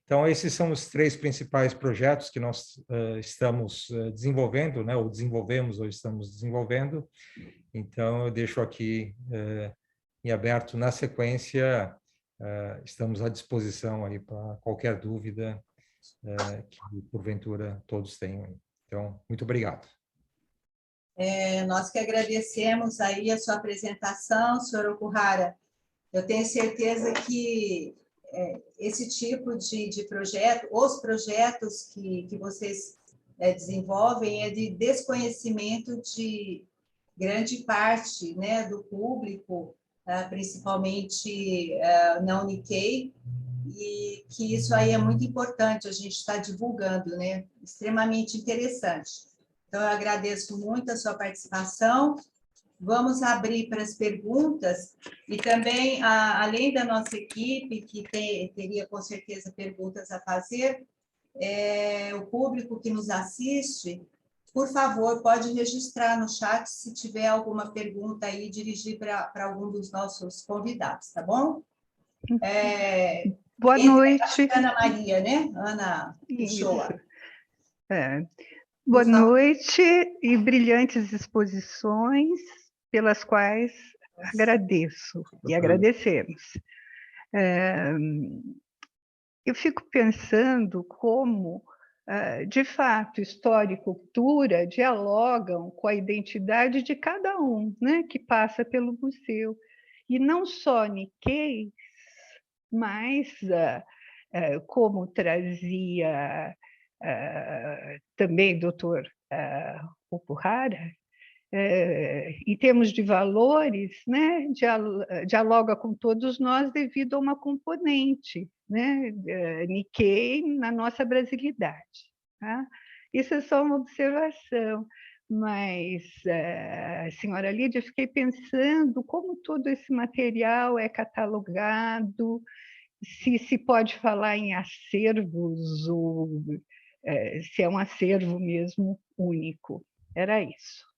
Então, esses são os 3 principais projetos que nós estamos desenvolvendo, né, ou desenvolvemos ou estamos desenvolvendo. Então, eu deixo aqui em aberto. Na sequência, estamos à disposição aí para qualquer dúvida que, porventura, todos tenham. Então, muito obrigado. Nós que agradecemos aí a sua apresentação, senhor Okuhara. Eu tenho certeza que esse tipo de projeto, os projetos que vocês desenvolvem, é de desconhecimento de grande parte, né, do público, principalmente na Uniquei, e que isso aí é muito importante, a gente está divulgando, né, extremamente interessante. Então, eu agradeço muito a sua participação. Vamos abrir para as perguntas, e também, além da nossa equipe, que teria com certeza perguntas a fazer, o público que nos assiste, por favor, pode registrar no chat se tiver alguma pergunta aí, dirigir para algum dos nossos convidados, tá bom? Boa noite. Ana Maria, né? Ana Uchoa. Boa noite e brilhantes exposições, pelas quais agradeço e agradecemos. Eu fico pensando como, de fato, história e cultura dialogam com a identidade de cada um, né, que passa pelo museu. E não só Nikkei, mas, como trazia também o doutor Okuhara, em termos de valores, né, dialoga com todos nós devido a uma componente, né, Nikkei na nossa brasilidade. Tá? Isso é só uma observação, mas, senhora Lídia, eu fiquei pensando como todo esse material é catalogado, se pode falar em acervos, ou se é um acervo mesmo único. Era isso.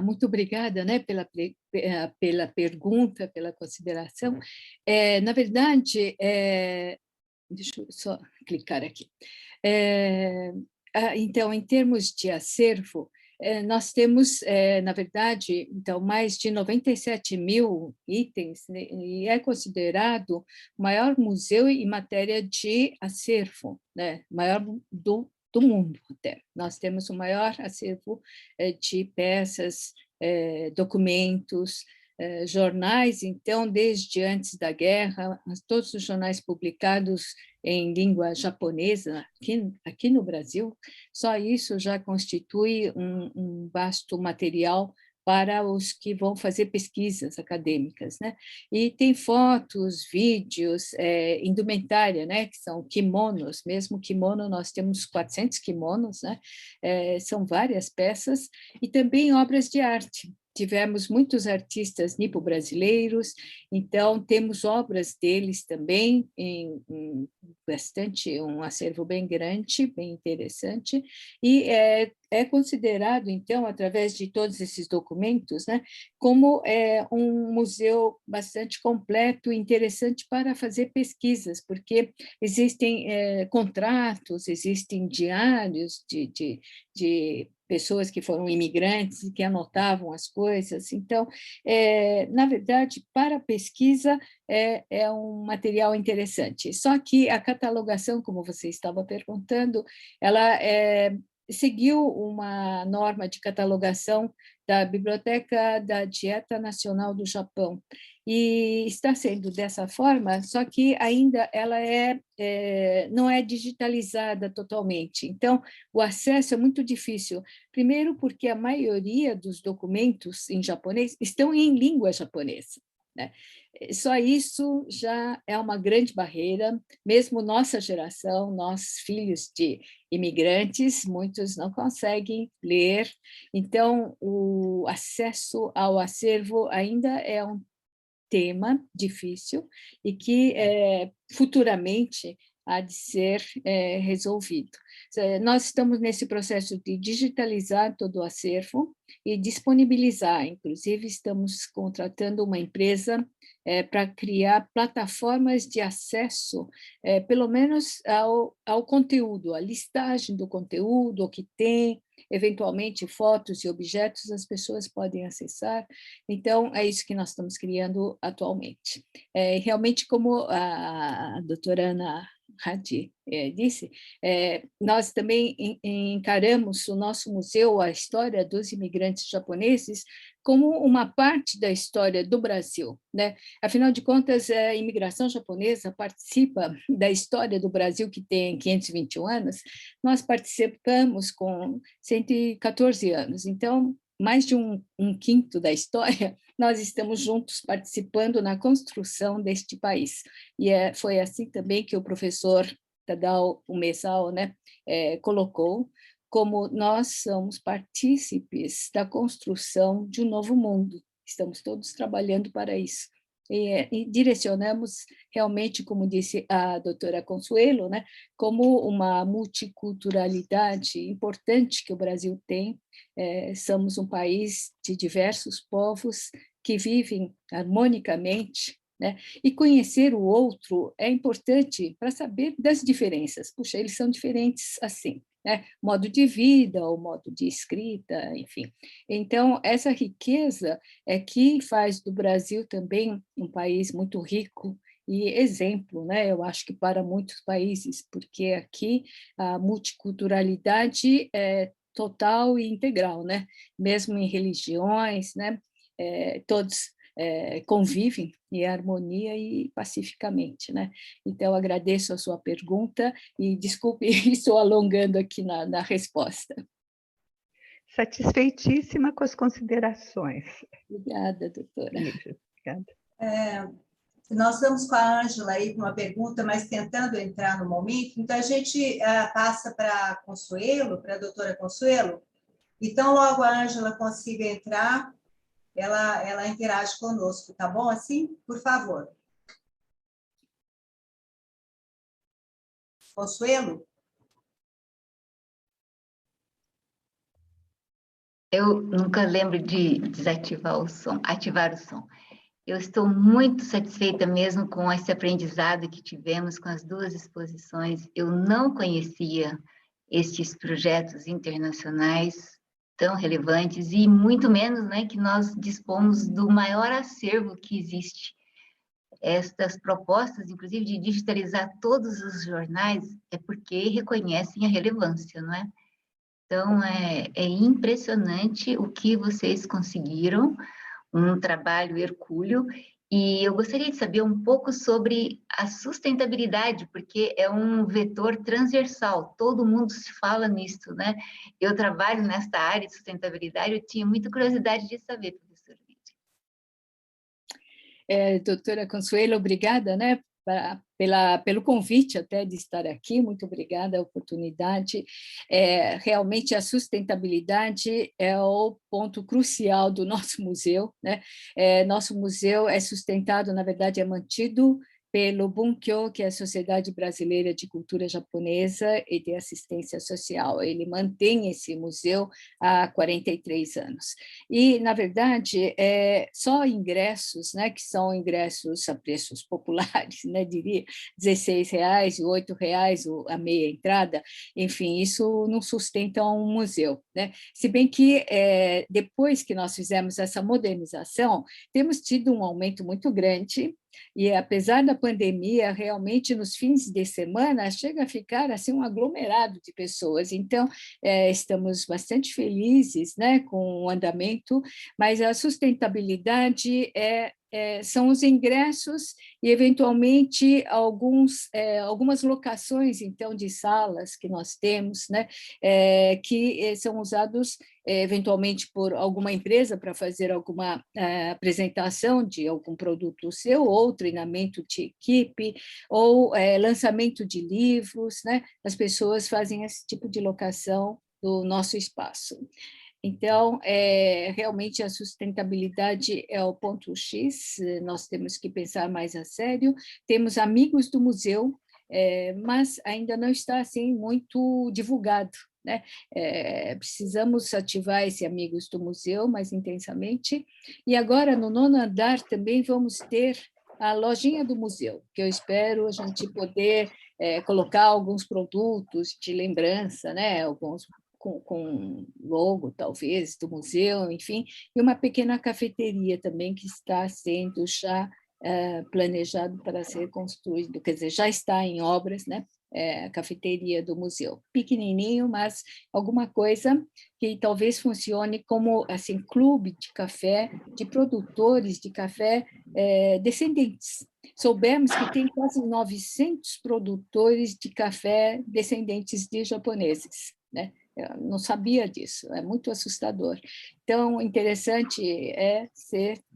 Muito obrigada, né, pela pergunta, pela consideração. Na verdade, deixa eu só clicar aqui. Então, em termos de acervo, nós temos, na verdade, então, mais de 97 mil itens, né, e é considerado o maior museu em matéria de acervo, né, maior do mundo até. Nós temos o maior acervo de peças, documentos, jornais, então, desde antes da guerra, todos os jornais publicados em língua japonesa, aqui no Brasil, só isso já constitui um vasto material para os que vão fazer pesquisas acadêmicas, né? E tem fotos, vídeos, indumentária, né? Que são kimonos, mesmo kimono, nós temos 400 kimonos, né? São várias peças, e também obras de arte. Tivemos muitos artistas nipo-brasileiros, então temos obras deles também, bastante, um acervo bem grande, bem interessante, e é considerado, então, através de todos esses documentos, né, como um museu bastante completo e interessante para fazer pesquisas, porque existem contratos, existem diários de pessoas que foram imigrantes e que anotavam as coisas. Então, na verdade, para a pesquisa, é um material interessante. Só que a catalogação, como você estava perguntando, ela seguiu uma norma de catalogação da Biblioteca da Dieta Nacional do Japão, e está sendo dessa forma, só que ainda ela não é digitalizada totalmente. Então, o acesso é muito difícil. Primeiro, porque a maioria dos documentos em japonês estão em língua japonesa, né? Só isso já é uma grande barreira, mesmo nossa geração, nós filhos de imigrantes, muitos não conseguem ler, então o acesso ao acervo ainda é um tema difícil e que futuramente há de ser resolvido. Nós estamos nesse processo de digitalizar todo o acervo e disponibilizar, inclusive estamos contratando uma empresa para criar plataformas de acesso, pelo menos ao conteúdo, a listagem do conteúdo, o que tem, eventualmente fotos e objetos as pessoas podem acessar. Então, é isso que nós estamos criando atualmente. Realmente, como a doutora Ana Hadi disse, nós também encaramos o nosso museu, a história dos imigrantes japoneses, como uma parte da história do Brasil, né? Afinal de contas, a imigração japonesa participa da história do Brasil, que tem 521 anos, nós participamos com 114 anos, então, mais de um quinto da história, nós estamos juntos participando na construção deste país. E foi assim também que o professor Tadao Umesao, né, colocou, como nós somos partícipes da construção de um novo mundo. Estamos todos trabalhando para isso. E direcionamos realmente, como disse a doutora Consuelo, né, como uma multiculturalidade importante que o Brasil tem. Somos um país de diversos povos que vivem harmonicamente, né? E conhecer o outro é importante para saber das diferenças. Puxa, eles são diferentes assim, né? Modo de vida, o modo de escrita, enfim. Então, essa riqueza é que faz do Brasil também um país muito rico e exemplo, né? Eu acho que para muitos países, porque aqui a multiculturalidade é total e integral, né? Mesmo em religiões, né? Todos convivem em harmonia e pacificamente, né? Então, agradeço a sua pergunta e desculpe, estou alongando aqui na resposta. Satisfeitíssima com as considerações. Obrigada, doutora. Obrigada. Nós vamos com a Ângela aí com uma pergunta, mas tentando entrar no momento, então a gente passa para a Consuelo, para a doutora Consuelo, então logo a Ângela consiga entrar, ela interage conosco, tá bom assim? Por favor. Consuelo? Eu nunca lembro de desativar o som, ativar o som. Eu estou muito satisfeita mesmo com esse aprendizado que tivemos com as duas exposições. Eu não conhecia estes projetos internacionais tão relevantes, e muito menos, né, que nós dispomos do maior acervo que existe. Estas propostas, inclusive, de digitalizar todos os jornais, é porque reconhecem a relevância, não é? Então, é impressionante o que vocês conseguiram, um trabalho hercúleo, e eu gostaria de saber um pouco sobre a sustentabilidade, porque é um vetor transversal, todo mundo se fala nisso, né? Eu trabalho nesta área de sustentabilidade, eu tinha muita curiosidade de saber, professor Lídia. Doutora Consuelo, obrigada, né, pelo convite até de estar aqui, muito obrigada a oportunidade. Realmente a sustentabilidade é o ponto crucial do nosso museu, né? Nosso museu é sustentado, na verdade, é mantido pelo Bunkyo, que é a Sociedade Brasileira de Cultura Japonesa e de Assistência Social. Ele mantém esse museu há 43 anos. E, na verdade, só ingressos, né, que são ingressos a preços populares, né, diria, R$16 e R$8 a meia entrada, enfim, isso não sustenta um museu, né? Se bem que, depois que nós fizemos essa modernização, temos tido um aumento muito grande. E, apesar da pandemia, realmente, nos fins de semana, chega a ficar assim, um aglomerado de pessoas. Então, estamos bastante felizes, né, com o andamento, mas a sustentabilidade são os ingressos e, eventualmente, algumas locações, então, de salas que nós temos, né, que são usados eventualmente por alguma empresa para fazer alguma apresentação de algum produto seu, ou treinamento de equipe, ou lançamento de livros, né? As pessoas fazem esse tipo de locação do nosso espaço. Então, realmente a sustentabilidade é o ponto X, nós temos que pensar mais a sério. Temos amigos do museu, mas ainda não está assim muito divulgado, né? Precisamos ativar esse Amigos do Museu mais intensamente. E agora, no 9º andar, também vamos ter a lojinha do museu, que eu espero a gente poder colocar alguns produtos de lembrança, né? Alguns com logo, talvez, do museu, enfim, e uma pequena cafeteria também que está sendo já planejado para ser construído, quer dizer, já está em obras, né? A cafeteria do museu. Pequenininho, mas alguma coisa que talvez funcione como assim, clube de café, de produtores de café descendentes. Soubemos que tem quase 900 produtores de café descendentes de japoneses, né? Eu não sabia disso, é muito assustador. Então, interessante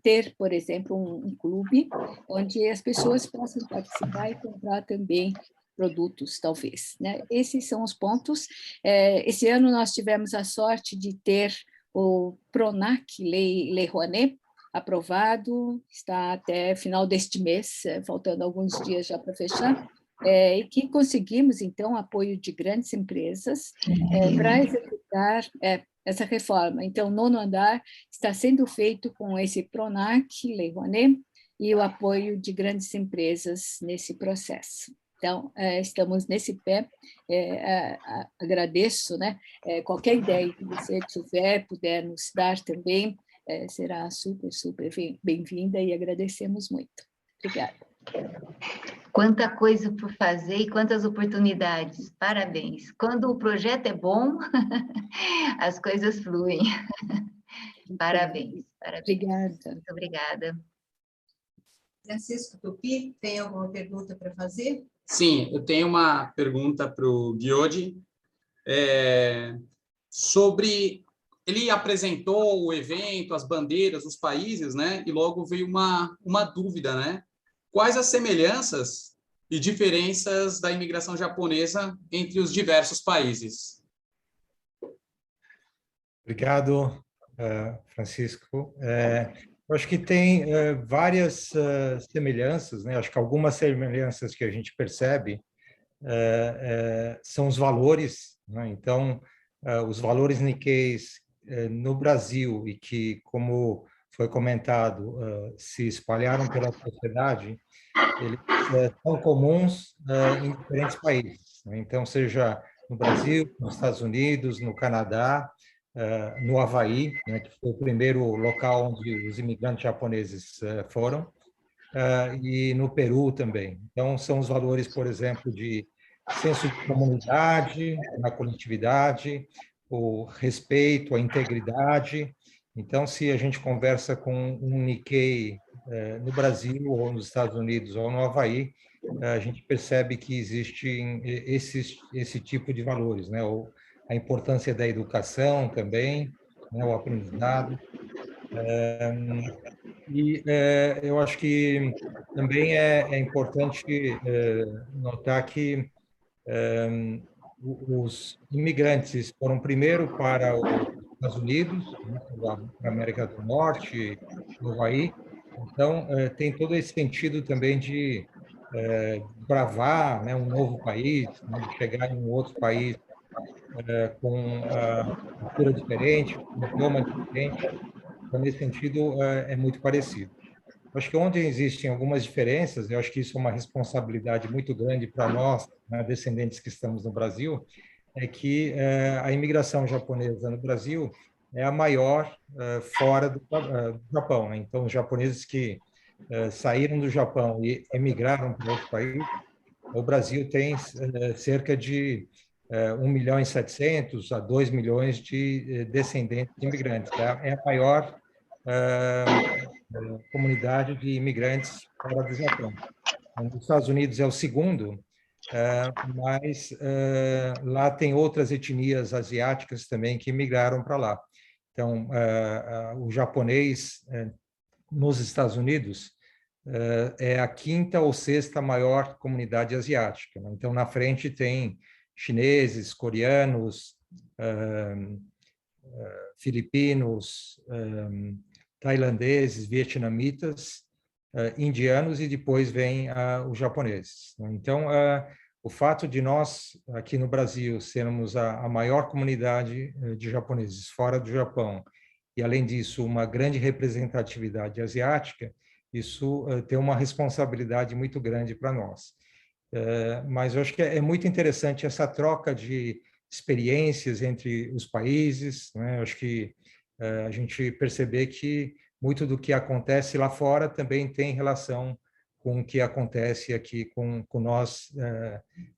ter, por exemplo, um clube onde as pessoas possam participar e comprar também produtos, talvez, né? Esses são os pontos. Esse ano nós tivemos a sorte de ter o PRONAC, Lei Rouanet, aprovado, está até final deste mês, faltando alguns dias já para fechar, e que conseguimos, então, apoio de grandes empresas para executar essa reforma. Então, o 9º andar está sendo feito com esse PRONAC, Lei Rouanet, e o apoio de grandes empresas nesse processo. Então, estamos nesse pé, agradeço, né? Qualquer ideia que você tiver, puder nos dar também, será super, super bem-vinda e agradecemos muito. Obrigada. Quanta coisa por fazer e quantas oportunidades, parabéns. Quando o projeto é bom, as coisas fluem. Parabéns, parabéns. Obrigada. Muito obrigada. Francisco Tupi, tem alguma pergunta para fazer? Sim, eu tenho uma pergunta para o Gyodi sobre... Ele apresentou o evento, as bandeiras, os países, né? E logo veio uma dúvida, né? Quais as semelhanças e diferenças da imigração japonesa entre os diversos países? Obrigado, Francisco. Eu acho que tem várias semelhanças, né? Acho que algumas semelhanças que a gente percebe são os valores, né? Então, os valores Nikkeis no Brasil e que, como foi comentado, se espalharam pela sociedade, eles são comuns em diferentes países, né? Então, seja no Brasil, nos Estados Unidos, no Canadá, no Havaí, né, que foi o primeiro local onde os imigrantes japoneses foram, e no Peru também. Então, são os valores, por exemplo, de senso de comunidade, na coletividade, o respeito, a integridade. Então, se a gente conversa com um Nikkei no Brasil, ou nos Estados Unidos, ou no Havaí, a gente percebe que existem esse tipo de valores, né? A importância da educação também, né? O aprendizado. Eu acho que também é importante notar que os imigrantes foram primeiro para os Estados Unidos, né, para a América do Norte, no Havaí. Então, tem todo esse sentido também de bravar, né, um novo país, né, de chegar em um outro país com a cultura diferente, com um idioma diferente. Então, nesse sentido, é muito parecido. Acho que onde existem algumas diferenças, eu acho que isso é uma responsabilidade muito grande para nós, né, descendentes que estamos no Brasil, é que a imigração japonesa no Brasil é a maior fora do Japão, né? Então, os japoneses que saíram do Japão e emigraram para outro país, o Brasil tem cerca de 1.700.000 a 2 milhões de descendentes de imigrantes. É a maior comunidade de imigrantes fora do Japão. Nos Estados Unidos é o segundo, mas lá tem outras etnias asiáticas também que migraram para lá. Então, o japonês nos Estados Unidos é a quinta ou sexta maior comunidade asiática, né? Então, na frente tem chineses, coreanos, filipinos, tailandeses, vietnamitas, indianos e depois vem os japoneses. Então, o fato de nós, aqui no Brasil, sermos a maior comunidade de japoneses fora do Japão e, além disso, uma grande representatividade asiática, isso tem uma responsabilidade muito grande para nós. Mas eu acho que é muito interessante essa troca de experiências entre os países, né? Eu acho que a gente perceber que muito do que acontece lá fora também tem relação com o que acontece aqui com nós,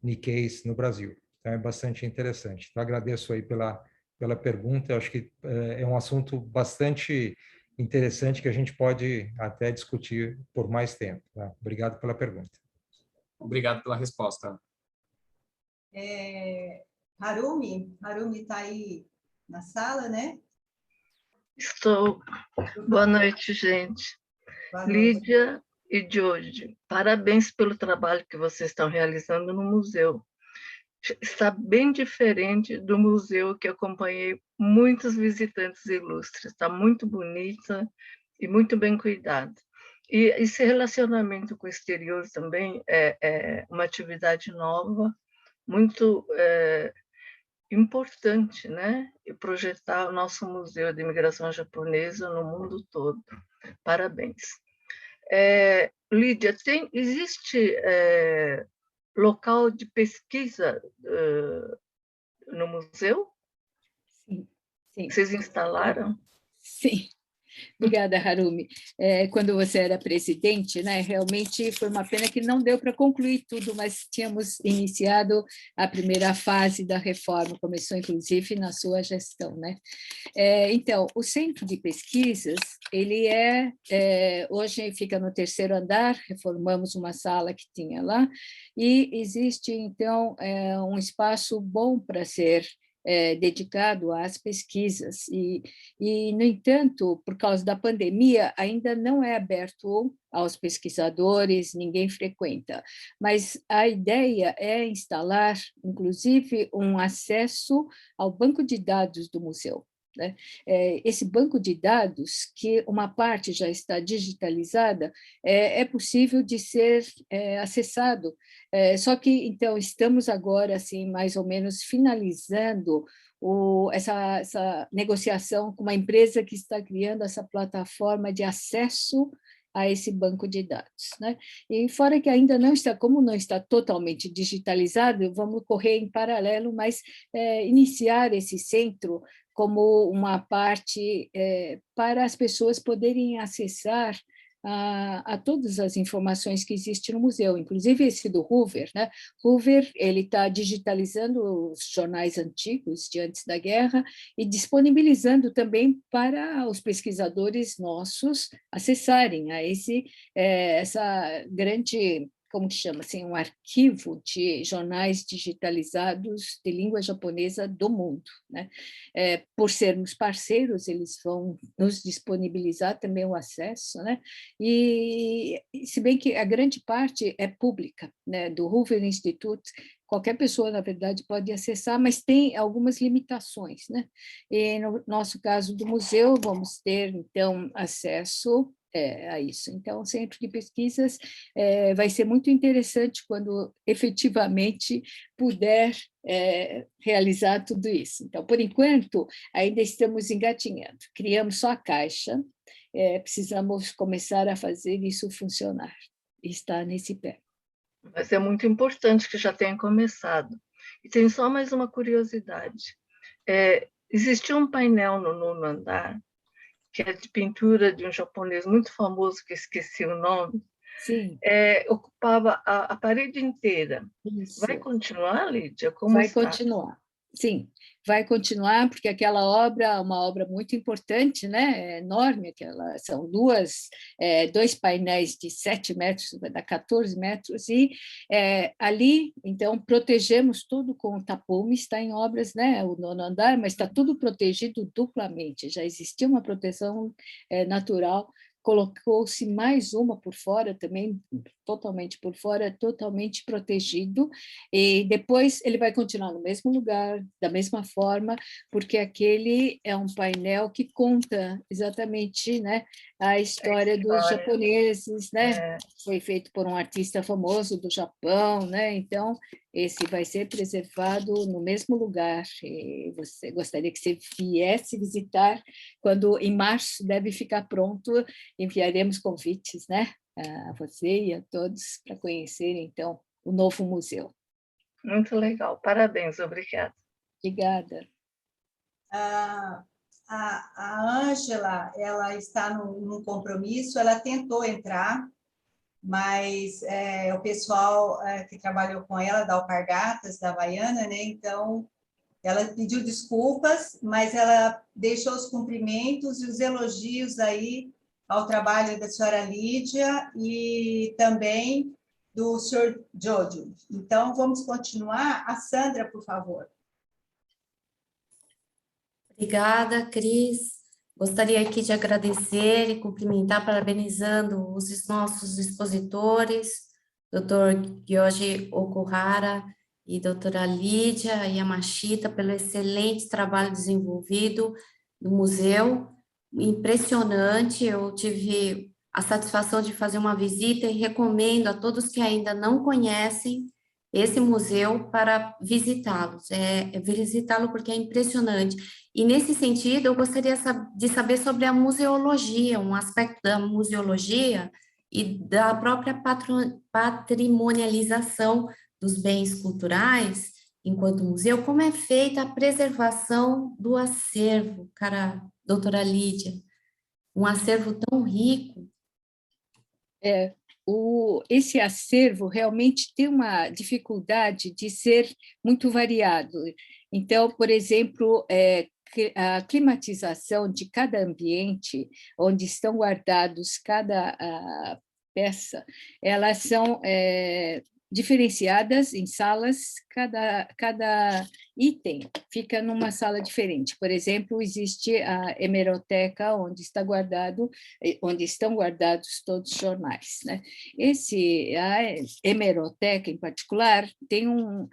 Nikkeis, no Brasil. Então, é bastante interessante. Então, agradeço aí pela pergunta. Eu acho que é um assunto bastante interessante que a gente pode até discutir por mais tempo. Tá? Obrigado pela pergunta. Obrigado pela resposta. Harumi está aí na sala, né? Estou. Boa noite, gente. Boa noite. Lídia e Jorge, parabéns pelo trabalho que vocês estão realizando no museu. Está bem diferente do museu que acompanhei muitos visitantes ilustres. Está muito bonita e muito bem cuidado. E esse relacionamento com o exterior também é uma atividade nova, muito importante, né? E projetar o nosso Museu de Imigração Japonesa no mundo todo. Parabéns. Lídia, existe local de pesquisa no museu? Sim, sim. Vocês instalaram? Sim. Obrigada, Harumi. Quando você era presidente, né, realmente foi uma pena que não deu para concluir tudo, mas tínhamos iniciado a primeira fase da reforma, começou inclusive na sua gestão, né? Então, o Centro de Pesquisas, ele hoje fica no 3º andar, reformamos uma sala que tinha lá, e existe, então, um espaço bom para ser dedicado às pesquisas e, no entanto, por causa da pandemia, ainda não é aberto aos pesquisadores, ninguém frequenta, mas a ideia é instalar, inclusive, um acesso ao banco de dados do museu. Né? Esse banco de dados, que uma parte já está digitalizada, é possível de ser acessado. Só que, então, estamos agora, assim, mais ou menos finalizando essa negociação com uma empresa que está criando essa plataforma de acesso a esse banco de dados, né? E fora que ainda não está, como não está totalmente digitalizado, vamos correr em paralelo, mas iniciar esse centro como uma parte para as pessoas poderem acessar a todas as informações que existem no museu, inclusive esse do Hoover, né? Hoover, ele está digitalizando os jornais antigos de antes da guerra e disponibilizando também para os pesquisadores nossos acessarem a essa grande, como que chama, assim, um arquivo de jornais digitalizados de língua japonesa do mundo, né? Por sermos parceiros, eles vão nos disponibilizar também o acesso, né? E se bem que a grande parte é pública, né? Do Hoover Institute, qualquer pessoa, na verdade, pode acessar, mas tem algumas limitações, né? E no nosso caso do museu, vamos ter, então, acesso a isso. Então, o Centro de Pesquisas vai ser muito interessante quando efetivamente puder realizar tudo isso. Então, por enquanto, ainda estamos engatinhando. Criamos só a caixa, precisamos começar a fazer isso funcionar. Está nesse pé. Mas é muito importante que já tenha começado. E tem só mais uma curiosidade. Existiu um painel no 9º andar, que é de pintura de um japonês muito famoso, que esqueci o nome. Sim. Ocupava a parede inteira. Isso. Vai continuar, Lídia? Como vai está? continuar. Sim, vai continuar, porque aquela obra é uma obra muito importante, né? Enorme, são dois painéis de 7 metros, vai dar 14 metros, e ali, então, protegemos tudo com o tapume, está em obras, né? O 9º andar, mas está tudo protegido duplamente, já existia uma proteção natural, colocou-se mais uma por fora também, totalmente por fora, totalmente protegido, e depois ele vai continuar no mesmo lugar, da mesma forma, porque aquele é um painel que conta exatamente, né, a história dos japoneses, né? Foi feito por um artista famoso do Japão, né? Então, esse vai ser preservado no mesmo lugar. E você gostaria que você viesse visitar quando, em março, deve ficar pronto. Enviaremos convites, né, a você e a todos para conhecerem, então, o novo museu. Muito legal. Parabéns, obrigada. Obrigada. A Ângela, ela está num compromisso, ela tentou entrar, mas o pessoal que trabalhou com ela, da Alpargatas, da Havaiana, né? Então, ela pediu desculpas, mas ela deixou os cumprimentos e os elogios aí ao trabalho da senhora Lídia e também do senhor Jojo. Então, vamos continuar. A Sandra, por favor. Obrigada, Cris. Gostaria aqui de agradecer e cumprimentar, parabenizando os nossos expositores, Dr. Gyoji Okuhara e doutora Lídia Yamashita, pelo excelente trabalho desenvolvido no museu. Impressionante, eu tive a satisfação de fazer uma visita e recomendo a todos que ainda não conhecem esse museu para visitá-lo porque é impressionante. E, nesse sentido, eu gostaria de saber sobre a museologia, um aspecto da museologia e da própria patrimonialização dos bens culturais enquanto museu, como é feita a preservação do acervo, doutora Lídia, um acervo tão rico. Esse acervo realmente tem uma dificuldade de ser muito variado. Então, por exemplo, a climatização de cada ambiente, onde estão guardados cada peça, elas são diferenciadas em salas, cada item fica numa sala diferente. Por exemplo, existe a hemeroteca, onde estão guardados todos os jornais, né? A hemeroteca, em particular, tem um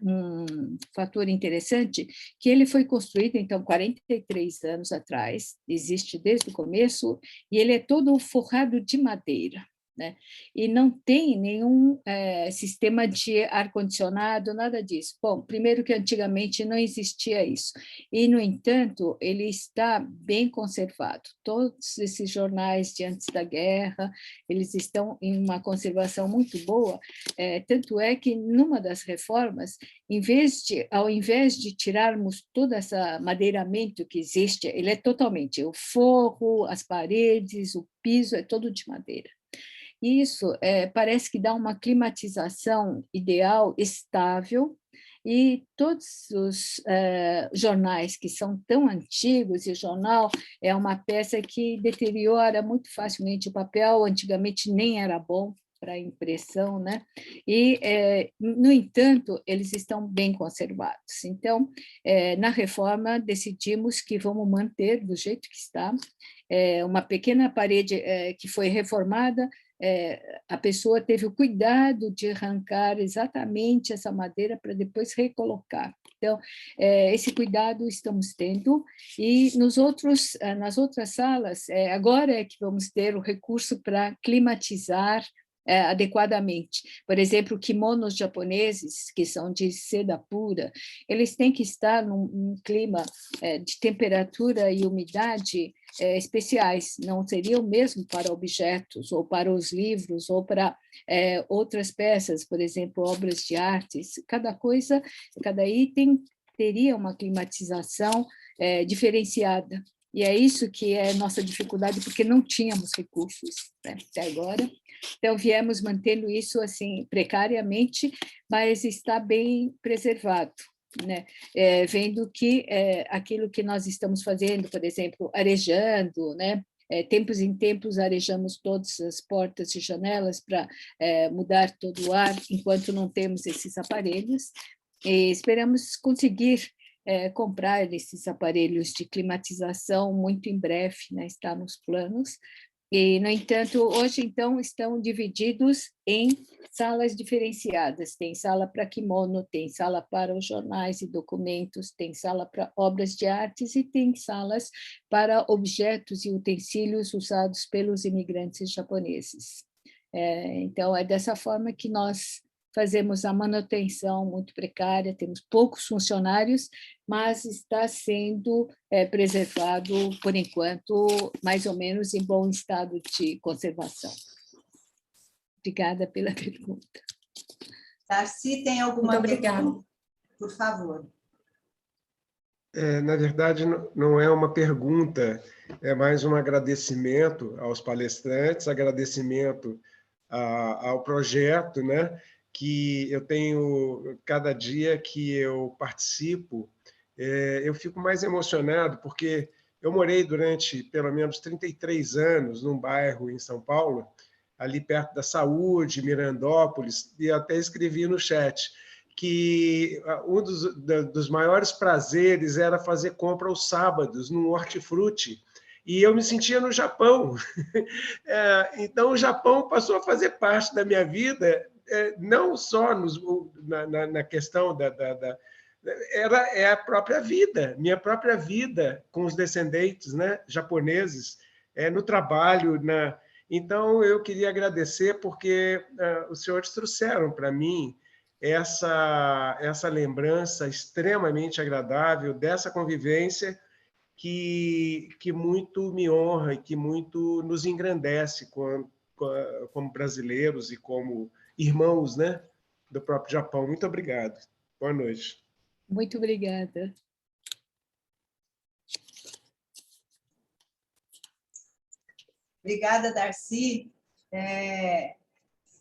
fator interessante, que ele foi construído, então, 43 anos atrás, existe desde o começo, e ele é todo forrado de madeira. né? E não tem nenhum sistema de ar-condicionado, nada disso. Bom, primeiro que antigamente não existia isso. E, no entanto, ele está bem conservado. Todos esses jornais de antes da guerra, eles estão em uma conservação muito boa, tanto é que, numa das reformas, ao invés de tirarmos todo esse madeiramento que existe, ele é totalmente, o forro, as paredes, o piso, é todo de madeira. Isso parece que dá uma climatização ideal, estável, e todos os jornais que são tão antigos, e o jornal é uma peça que deteriora muito facilmente o papel, antigamente nem era bom para impressão, né? E, no entanto, eles estão bem conservados. Então, na reforma, decidimos que vamos manter do jeito que está, uma pequena parede que foi reformada, a pessoa teve o cuidado de arrancar exatamente essa madeira para depois recolocar. Então, esse cuidado estamos tendo, e nas outras salas, agora é que vamos ter o recurso para climatizar adequadamente. Por exemplo, kimonos japoneses, que são de seda pura, eles têm que estar num clima de temperatura e umidade especiais, não seria o mesmo para objetos, ou para os livros, ou para outras peças, por exemplo, obras de artes. Cada item teria uma climatização diferenciada. E é isso que é nossa dificuldade, porque não tínhamos recursos, né, até agora. Então, viemos mantendo isso assim precariamente, mas está bem preservado, né? Vendo que aquilo que nós estamos fazendo, por exemplo, arejando, né? Tempos em tempos arejamos todas as portas e janelas para mudar todo o ar, enquanto não temos esses aparelhos, e esperamos conseguir comprar esses aparelhos de climatização muito em breve, né? Está nos planos. E, no entanto, hoje, então, estão divididos em salas diferenciadas. Tem sala para kimono, tem sala para os jornais e documentos, tem sala para obras de artes e tem salas para objetos e utensílios usados pelos imigrantes japoneses. Então, é dessa forma que nós fazemos a manutenção muito precária, temos poucos funcionários, mas está sendo preservado, por enquanto, mais ou menos em bom estado de conservação. Obrigada pela pergunta. Darcy, tem alguma pergunta? Por favor. Na verdade, não é uma pergunta, é mais um agradecimento aos palestrantes, agradecimento ao projeto, né? Que eu tenho, cada dia que eu participo, eu fico mais emocionado, porque eu morei durante pelo menos 33 anos num bairro em São Paulo, ali perto da Saúde, Mirandópolis, e até escrevi no chat que um dos maiores prazeres era fazer compra aos sábados, num hortifruti, e eu me sentia no Japão. Então, o Japão passou a fazer parte da minha vida, não só na questão é a própria vida, minha própria vida com os descendentes, né, japoneses, no trabalho. Então, eu queria agradecer porque os senhores trouxeram para mim essa lembrança extremamente agradável dessa convivência que muito me honra e que muito nos engrandece como brasileiros e como irmãos, né, do próprio Japão. Muito obrigado. Boa noite. Muito obrigada. Obrigada, Darcy.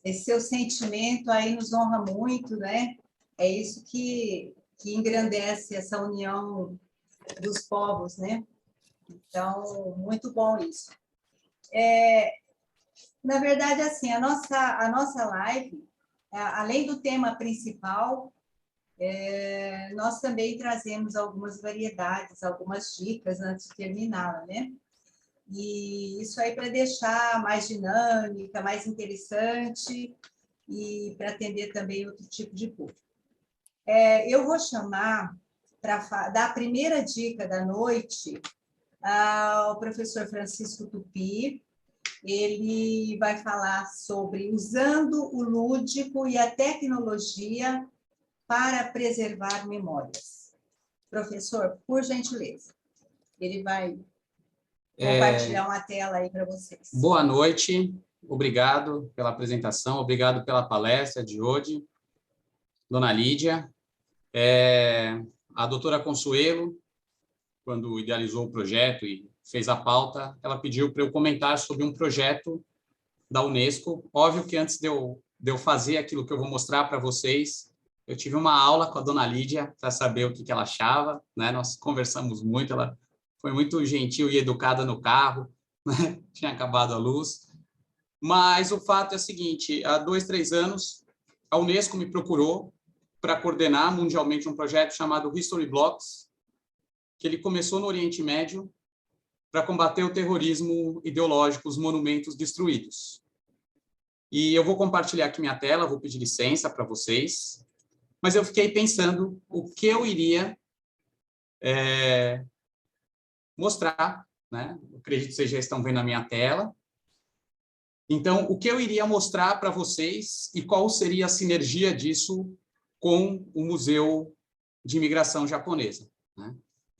Esse seu sentimento aí nos honra muito, né? É isso que engrandece essa união dos povos, né? Então, muito bom isso. Na verdade, assim, a nossa live, além do tema principal, nós também trazemos algumas variedades, algumas dicas antes de terminá-la, né? E isso aí para deixar mais dinâmica, mais interessante e para atender também outro tipo de público. Eu vou chamar para dar a primeira dica da noite ao professor Francisco Tupi. Ele vai falar sobre usando o lúdico e a tecnologia para preservar memórias. Professor, por gentileza, ele vai compartilhar uma tela aí para vocês. Boa noite, obrigado pela apresentação, obrigado pela palestra de hoje, dona Lídia. A doutora Consuelo, quando idealizou o projeto e fez a pauta, ela pediu para eu comentar sobre um projeto da Unesco. Óbvio que antes de eu fazer aquilo que eu vou mostrar para vocês, eu tive uma aula com a dona Lídia para saber o que ela achava, né? Nós conversamos muito, ela foi muito gentil e educada no carro, né? Tinha acabado a luz. Mas o fato é o seguinte, há 2, 3 anos, a Unesco me procurou para coordenar mundialmente um projeto chamado History Blocks, que ele começou no Oriente Médio para combater o terrorismo ideológico, os monumentos destruídos. E eu vou compartilhar aqui minha tela, vou pedir licença para vocês, mas eu fiquei pensando o que eu iria mostrar, né? Eu acredito que vocês já estão vendo a minha tela. Então, o que eu iria mostrar para vocês e qual seria a sinergia disso com o Museu de Imigração Japonesa, né?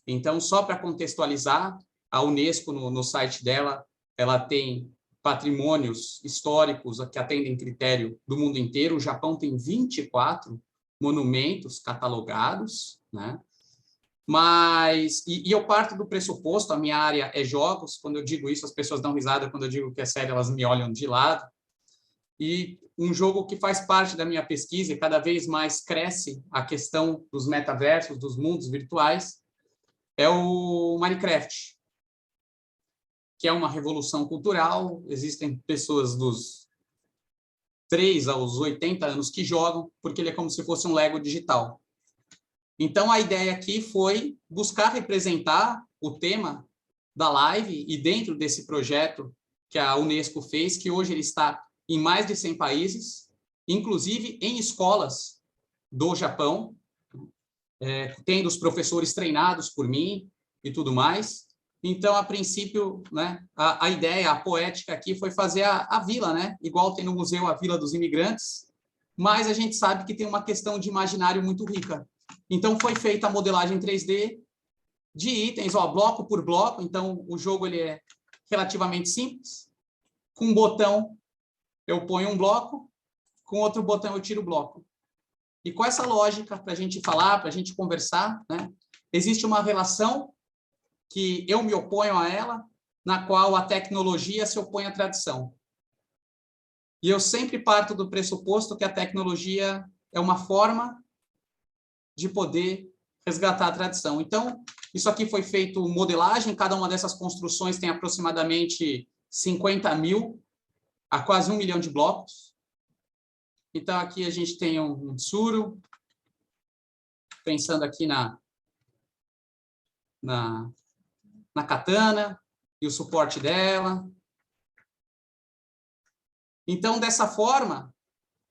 Então, só para contextualizar, a Unesco, no site dela, ela tem patrimônios históricos que atendem critério do mundo inteiro. O Japão tem 24 monumentos catalogados, né? Mas, e eu parto do pressuposto, a minha área é jogos, quando eu digo isso, as pessoas dão risada, quando eu digo que é sério, elas me olham de lado. E um jogo que faz parte da minha pesquisa e cada vez mais cresce a questão dos metaversos, dos mundos virtuais, é o Minecraft, que é uma revolução cultural. Existem pessoas dos 3 aos 80 anos que jogam, porque ele é como se fosse um Lego digital. Então, a ideia aqui foi buscar representar o tema da live e dentro desse projeto que a Unesco fez, que hoje ele está em mais de 100 países, inclusive em escolas do Japão, tendo os professores treinados por mim e tudo mais. Então, a princípio, né, a ideia, a poética aqui foi fazer a vila, né? Igual tem no museu a Vila dos Imigrantes, mas a gente sabe que tem uma questão de imaginário muito rica. Então, foi feita a modelagem 3D de itens, ó, bloco por bloco. Então, o jogo ele é relativamente simples. Com um botão, eu ponho um bloco, com outro botão, eu tiro o bloco. E com essa lógica, para a gente falar, para a gente conversar, né, existe uma relação que eu me oponho a ela, na qual a tecnologia se opõe à tradição. E eu sempre parto do pressuposto que a tecnologia é uma forma de poder resgatar a tradição. Então, isso aqui foi feito modelagem, cada uma dessas construções tem aproximadamente 50 mil a quase 1 milhão de blocos. Então, aqui a gente tem um tsuru, pensando aqui na katana e o suporte dela. Então, dessa forma,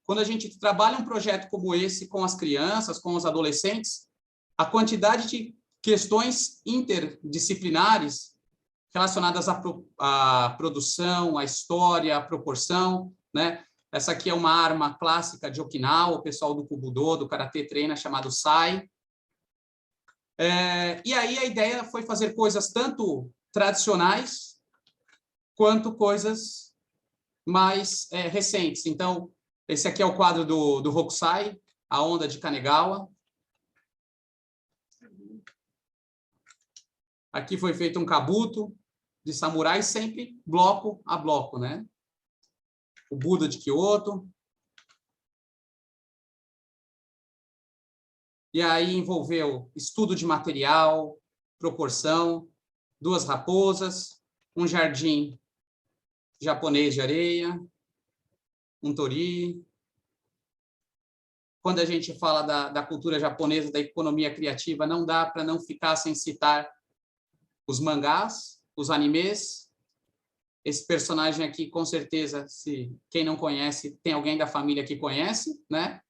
quando a gente trabalha um projeto como esse com as crianças, com os adolescentes, a quantidade de questões interdisciplinares relacionadas à produção, à história, à proporção, né? Essa aqui é uma arma clássica de Okinawa, o pessoal do Kubudo, do Karatê treina, chamado Sai. E aí a ideia foi fazer coisas tanto tradicionais quanto coisas mais recentes. Então, esse aqui é o quadro do Hokusai, a onda de Kanegawa. Aqui foi feito um kabuto de samurai, sempre bloco a bloco, né? O Buda de Kyoto. E aí envolveu estudo de material, proporção, 2 raposas, um jardim japonês de areia, um tori. Quando a gente fala da cultura japonesa, da economia criativa, não dá para não ficar sem citar os mangás, os animes. Esse personagem aqui, com certeza, se quem não conhece, tem alguém da família que conhece, né?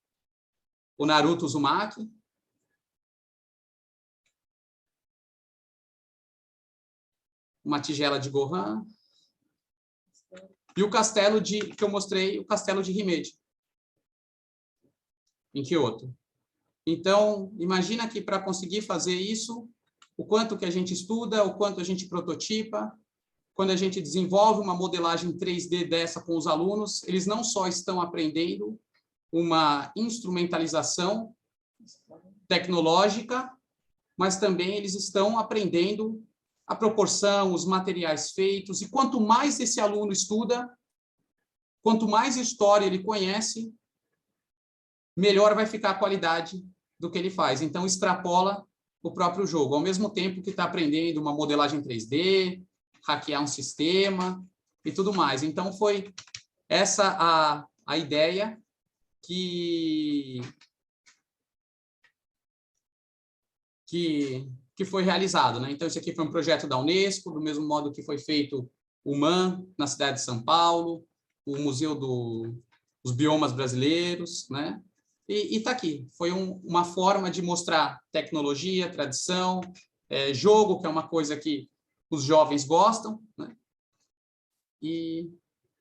O Naruto Uzumaki. Uma tigela de Gohan. e o castelo que eu mostrei, o castelo de Himeji, em Kyoto. Então, imagina que para conseguir fazer isso, o quanto que a gente estuda, o quanto a gente prototipa, quando a gente desenvolve uma modelagem 3D dessa com os alunos, eles não só estão aprendendo uma instrumentalização tecnológica, mas também eles estão aprendendo a proporção, os materiais feitos, e quanto mais esse aluno estuda, quanto mais história ele conhece, melhor vai ficar a qualidade do que ele faz. Então, extrapola o próprio jogo, ao mesmo tempo que está aprendendo uma modelagem 3D, hackear um sistema e tudo mais. Então, foi essa a ideia que foi realizado, né? Então, esse aqui foi um projeto da Unesco, do mesmo modo que foi feito o MAN, na cidade de São Paulo, o Museu dos Biomas Brasileiros, né? E está aqui. Foi uma forma de mostrar tecnologia, tradição, jogo, que é uma coisa que os jovens gostam, né? E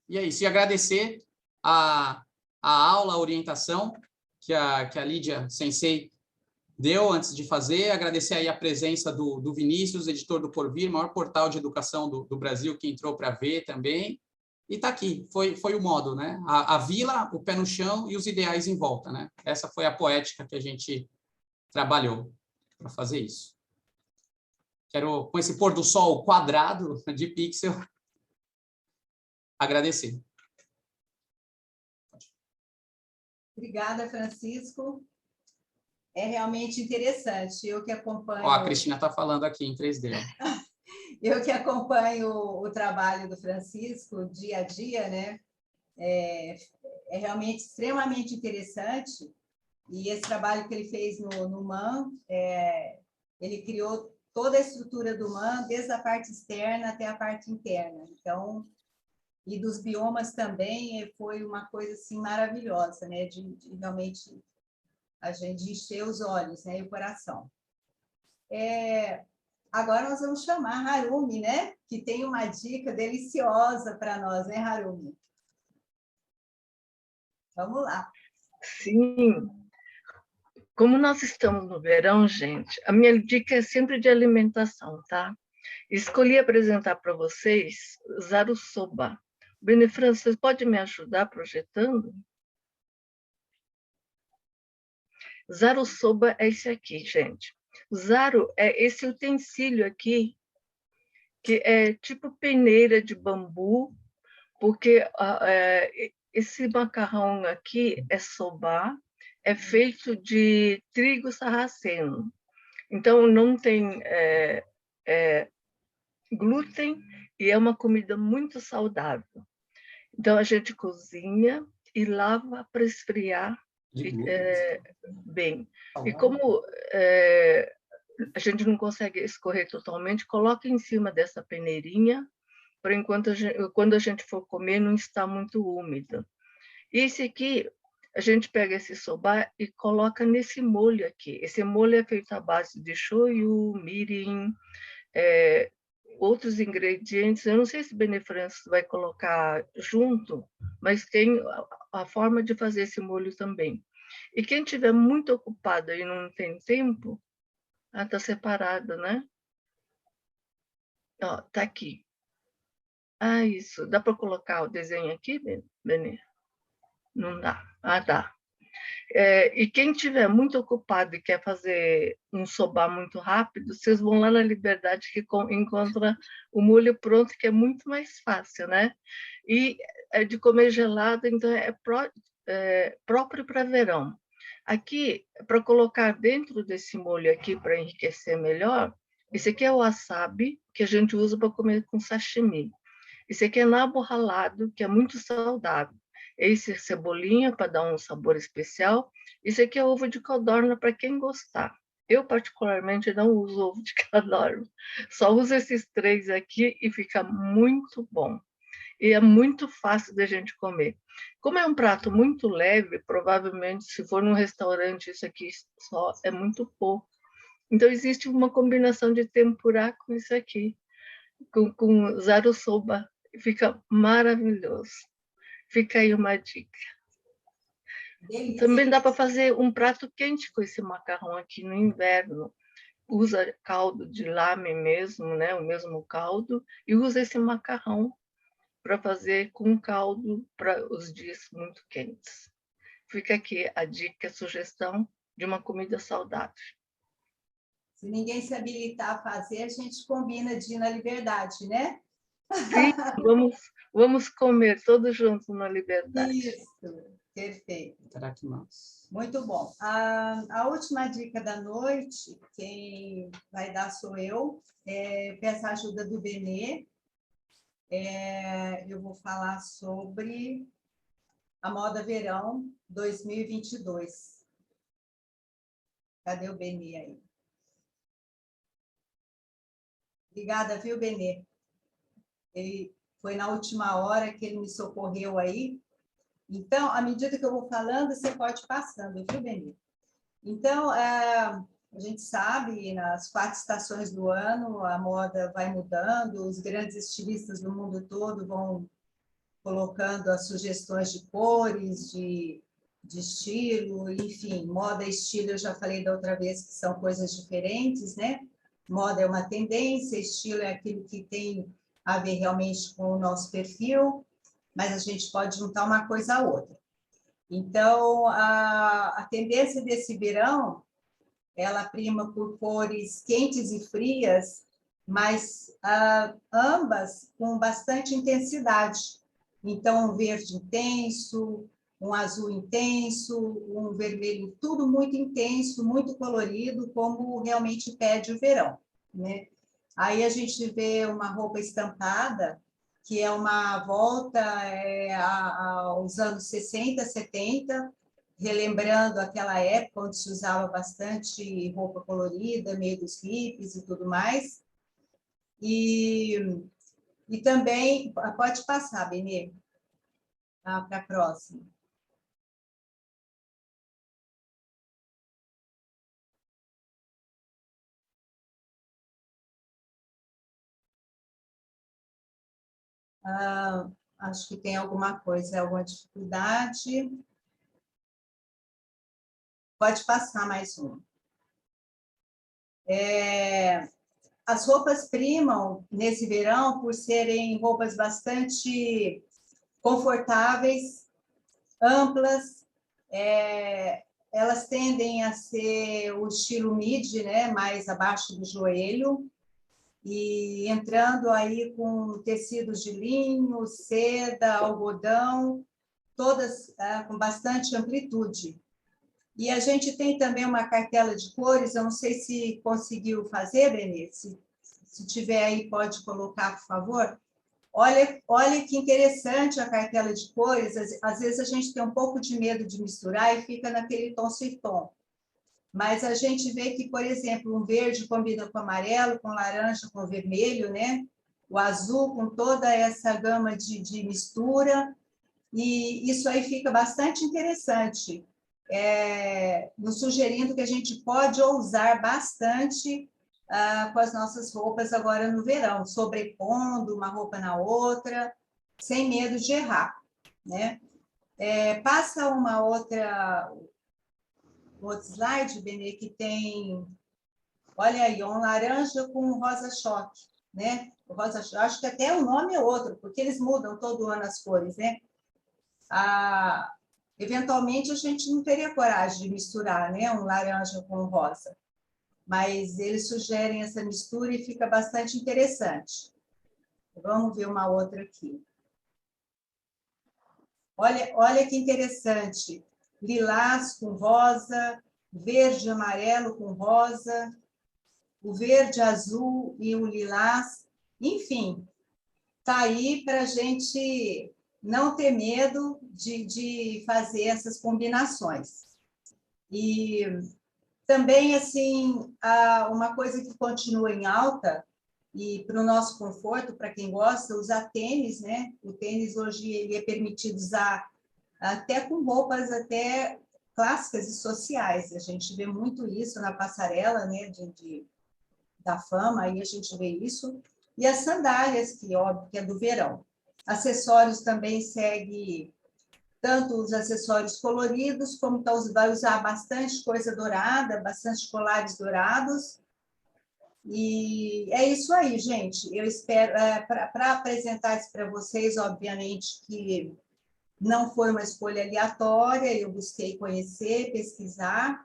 é isso. E agradecer a aula, a orientação que a Lídia Sensei deu antes de fazer, agradecer aí a presença do Vinícius, editor do Porvir, maior portal de educação do Brasil, que entrou para ver também. E está aqui, foi o modo, né? A vila, o pé no chão e os ideais em volta, né? Essa foi a poética que a gente trabalhou para fazer isso. Quero, com esse pôr do sol quadrado de pixel, agradecer. Obrigada, Francisco. É realmente interessante. Eu que acompanho... Ó, a Cristina está falando aqui em 3D. Ó. Eu que acompanho o trabalho do Francisco dia a dia, né? É realmente extremamente interessante. E esse trabalho que ele fez no MAN, ele criou toda a estrutura do MAN, desde a parte externa até a parte interna. Então, e dos biomas também, foi uma coisa assim maravilhosa, né? De realmente a gente encher os olhos, né? E o coração. Agora nós vamos chamar Harumi, né? Que tem uma dica deliciosa para nós, né, Harumi? Vamos lá. Sim. Como nós estamos no verão, gente, a minha dica é sempre de alimentação, tá? Escolhi apresentar para vocês Zarusoba. Benefran, vocês podem me ajudar projetando? Zarusoba é esse aqui, gente. O zaru é esse utensílio aqui, que é tipo peneira de bambu, porque esse macarrão aqui é soba, é feito de trigo sarraceno. Então, não tem glúten e é uma comida muito saudável. Então, a gente cozinha e lava para esfriar bem. E como a gente não consegue escorrer totalmente, coloca em cima dessa peneirinha, por enquanto, quando a gente for comer, não está muito úmido. E esse aqui, a gente pega esse soba e coloca nesse molho aqui. Esse molho é feito à base de shoyu, mirin, outros ingredientes. Eu não sei se Benefranço vai colocar junto, mas tem a forma de fazer esse molho também. E quem estiver muito ocupado e não tem tempo, está separado, né? Ó, tá aqui. Ah, isso. Dá para colocar o desenho aqui, Benê? Não dá. Ah, dá. E quem estiver muito ocupado e quer fazer um soba muito rápido, vocês vão lá na Liberdade que encontra o molho pronto, que é muito mais fácil, né? E é de comer gelado, então próprio para verão. Aqui, para colocar dentro desse molho aqui, para enriquecer melhor, esse aqui é o wasabi, que a gente usa para comer com sashimi. Esse aqui é nabo ralado, que é muito saudável. Esse é cebolinha, para dar um sabor especial. Esse aqui é ovo de codorna, para quem gostar. Eu, particularmente, não uso ovo de codorna. Só uso esses 3 aqui e fica muito bom. E é muito fácil da gente comer. Como é um prato muito leve, provavelmente, se for num restaurante, isso aqui só é muito pouco. Então, existe uma combinação de tempurá com isso aqui, com zarusoba. e fica maravilhoso. Fica aí uma dica. Delícia. Também dá para fazer um prato quente com esse macarrão aqui no inverno. Usa caldo de lame mesmo, né? O mesmo caldo, e usa esse macarrão para fazer com caldo para os dias muito quentes. Fica aqui a dica, a sugestão de uma comida saudável. Se ninguém se habilitar a fazer, a gente combina de ir na Liberdade, né? Sim, vamos comer todos juntos na Liberdade. Isso, perfeito. Itadakimasu. Muito bom. A última dica da noite, quem vai dar sou eu. Peço a ajuda do Benê. Eu vou falar sobre a moda verão 2022. Cadê o Benê aí? Obrigada, viu, Benê? Foi na última hora que ele me socorreu aí. Então, à medida que eu vou falando, você pode ir passando, viu, Benê? Então, a gente sabe, nas 4 estações do ano, a moda vai mudando, os grandes estilistas do mundo todo vão colocando as sugestões de cores, de estilo, enfim, moda e estilo, eu já falei da outra vez que são coisas diferentes, né? Moda é uma tendência, estilo é aquilo que tem a ver realmente com o nosso perfil, mas a gente pode juntar uma coisa a outra. Então, a tendência desse verão, ela prima por cores quentes e frias, mas ambas com bastante intensidade. Então, um verde intenso, um azul intenso, um vermelho, tudo muito intenso, muito colorido, como realmente pede o verão, né? Aí a gente vê uma roupa estampada, que é uma volta aos anos 60, 70, relembrando aquela época onde se usava bastante roupa colorida, meio dos hippies e tudo mais. E também, pode passar, Benê, para a próxima. Acho que tem alguma coisa, alguma dificuldade. Pode passar mais uma. As roupas primam nesse verão por serem roupas bastante confortáveis, amplas, elas tendem a ser o estilo midi, né, mais abaixo do joelho, e entrando aí com tecidos de linho, seda, algodão, todas com bastante amplitude. E a gente tem também uma cartela de cores, eu não sei se conseguiu fazer, Benê, se tiver aí, pode colocar, por favor. Olha que interessante a cartela de cores, às vezes a gente tem um pouco de medo de misturar e fica naquele tom sur tom. Mas a gente vê que, por exemplo, um verde combina com amarelo, com laranja, com vermelho, né? O azul com toda essa gama de mistura, e isso aí fica bastante interessante, nos sugerindo que a gente pode ousar bastante com as nossas roupas agora no verão, sobrepondo uma roupa na outra, sem medo de errar, né? Passa outro slide, Benê, que tem, olha aí, um laranja com um rosa choque, né? O rosa choque, acho que até o nome é outro, porque eles mudam todo ano as cores, né? Eventualmente a gente não teria coragem de misturar, né, um laranja com rosa, mas eles sugerem essa mistura e fica bastante interessante. Vamos ver uma outra aqui. Olha que interessante, lilás com rosa, verde e amarelo com rosa, o verde, azul e o lilás, enfim, está aí para a gente não ter medo de fazer essas combinações. E também, assim, uma coisa que continua em alta, e para o nosso conforto, para quem gosta, usar tênis, né? O tênis hoje ele é permitido usar até com roupas até clássicas e sociais. A gente vê muito isso na passarela, né? Da fama, aí a gente vê isso. E as sandálias, que óbvio que é do verão. Acessórios também segue tanto os acessórios coloridos, como vai usar bastante coisa dourada, bastante colares dourados. E é isso aí, gente. Eu espero, para apresentar isso para vocês, obviamente que não foi uma escolha aleatória, eu busquei conhecer, pesquisar,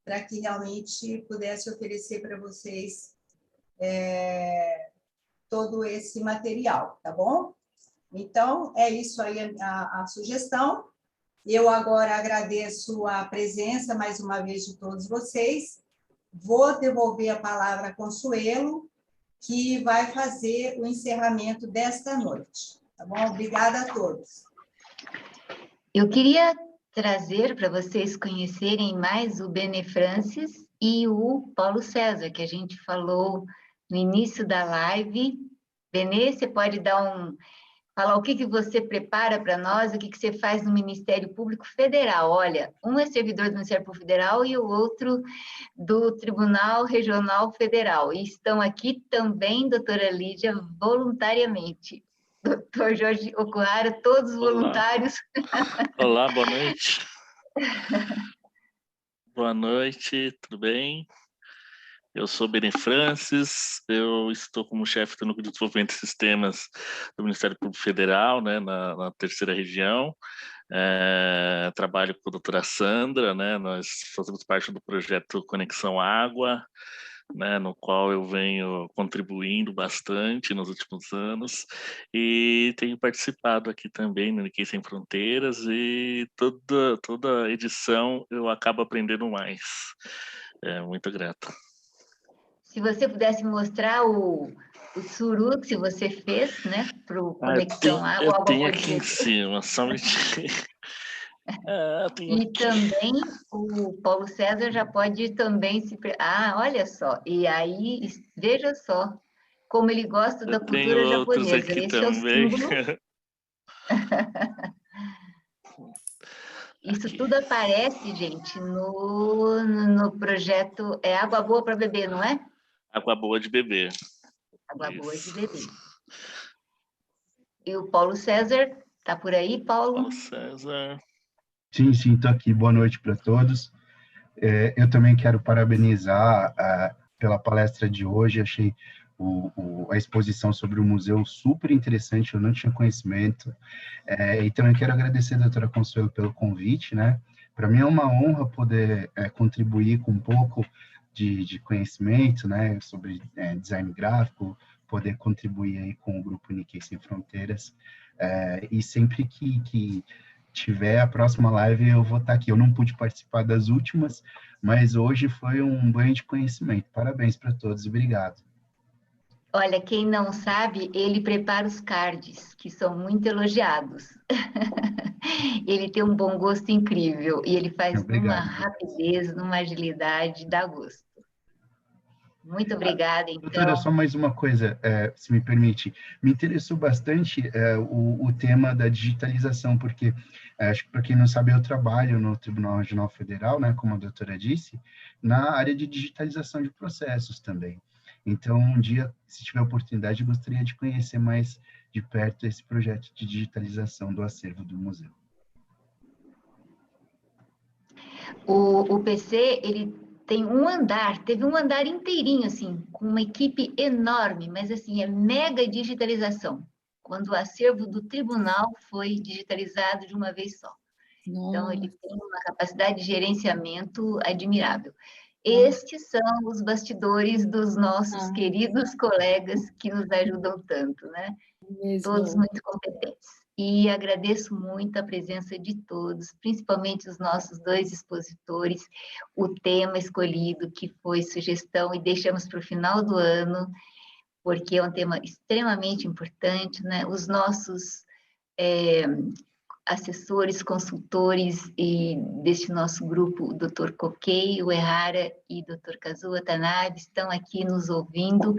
para que realmente pudesse oferecer para vocês todo esse material, tá bom? Então, é isso aí a sugestão. Eu agora agradeço a presença, mais uma vez, de todos vocês. Vou devolver a palavra a Consuelo, que vai fazer o encerramento desta noite. Tá bom? Obrigada a todos. Eu queria trazer para vocês conhecerem mais o Bene Francis e o Paulo César, que a gente falou no início da live. Bene, você pode falar o que você prepara para nós, o que você faz no Ministério Público Federal. Olha, um é servidor do Ministério Público Federal e o outro do Tribunal Regional Federal. E estão aqui também, doutora Lídia, voluntariamente. Doutor Jorge Okuhara, todos voluntários. Olá, boa noite. Boa noite, tudo bem? Eu sou Bene Francis, eu estou como chefe do Núcleo de Desenvolvimento de Sistemas do Ministério Público Federal, né, na terceira região. Trabalho com a doutora Sandra, né, nós fazemos parte do projeto Conexão Água, né, no qual eu venho contribuindo bastante nos últimos anos e tenho participado aqui também no Ninguém Sem Fronteiras e toda edição eu acabo aprendendo mais. Muito grato. Se você pudesse mostrar o suru que você fez, né, para o Conexão Água. Eu tenho aqui em cima, só me... E também o Paulo César já pode também se... olha só, e aí, veja só, como ele gosta da cultura japonesa. Aqui esse também. É o símbolo. Isso tudo aparece, gente, no projeto Água Boa para Beber, não é? Água Boa de Beber. Água Boa de Beber. E o Paulo César, está por aí, Paulo? Paulo César. Sim, estou aqui. Boa noite para todos. Eu também quero parabenizar pela palestra de hoje. Achei a exposição sobre o museu super interessante, eu não tinha conhecimento. E também quero agradecer a doutora Consuelo pelo convite, né? Para mim é uma honra poder contribuir com um pouco de conhecimento, né, sobre design gráfico, poder contribuir aí com o grupo Nikkei Sem Fronteiras. E sempre que tiver a próxima live, eu vou estar aqui. Eu não pude participar das últimas, mas hoje foi um banho de conhecimento. Parabéns para todos e obrigado. Olha, quem não sabe, ele prepara os cards, que são muito elogiados. Ele tem um bom gosto incrível e ele faz numa rapidez, numa agilidade, dá gosto. Muito obrigada, então. Doutora, só mais uma coisa, se me permite. Me interessou bastante o tema da digitalização, porque, acho que para quem não sabe, eu trabalho no Tribunal Regional Federal, né, como a doutora disse, na área de digitalização de processos também. Então, um dia, se tiver oportunidade, eu gostaria de conhecer mais de perto esse projeto de digitalização do acervo do museu. O PC, ele tem teve um andar inteirinho, assim, com uma equipe enorme, mas, assim, é mega digitalização, quando o acervo do tribunal foi digitalizado de uma vez só. Então, ele tem uma capacidade de gerenciamento admirável. Estes são os bastidores dos nossos queridos colegas que nos ajudam tanto, né? Todos muito competentes. E agradeço muito a presença de todos, principalmente os nossos dois expositores, o tema escolhido, que foi sugestão, e deixamos para o final do ano, porque é um tema extremamente importante, né? Os nossos assessores, consultores e deste nosso grupo, o Dr. Kokei Uehara e Dr. Kazuo Watanabe, estão aqui nos ouvindo,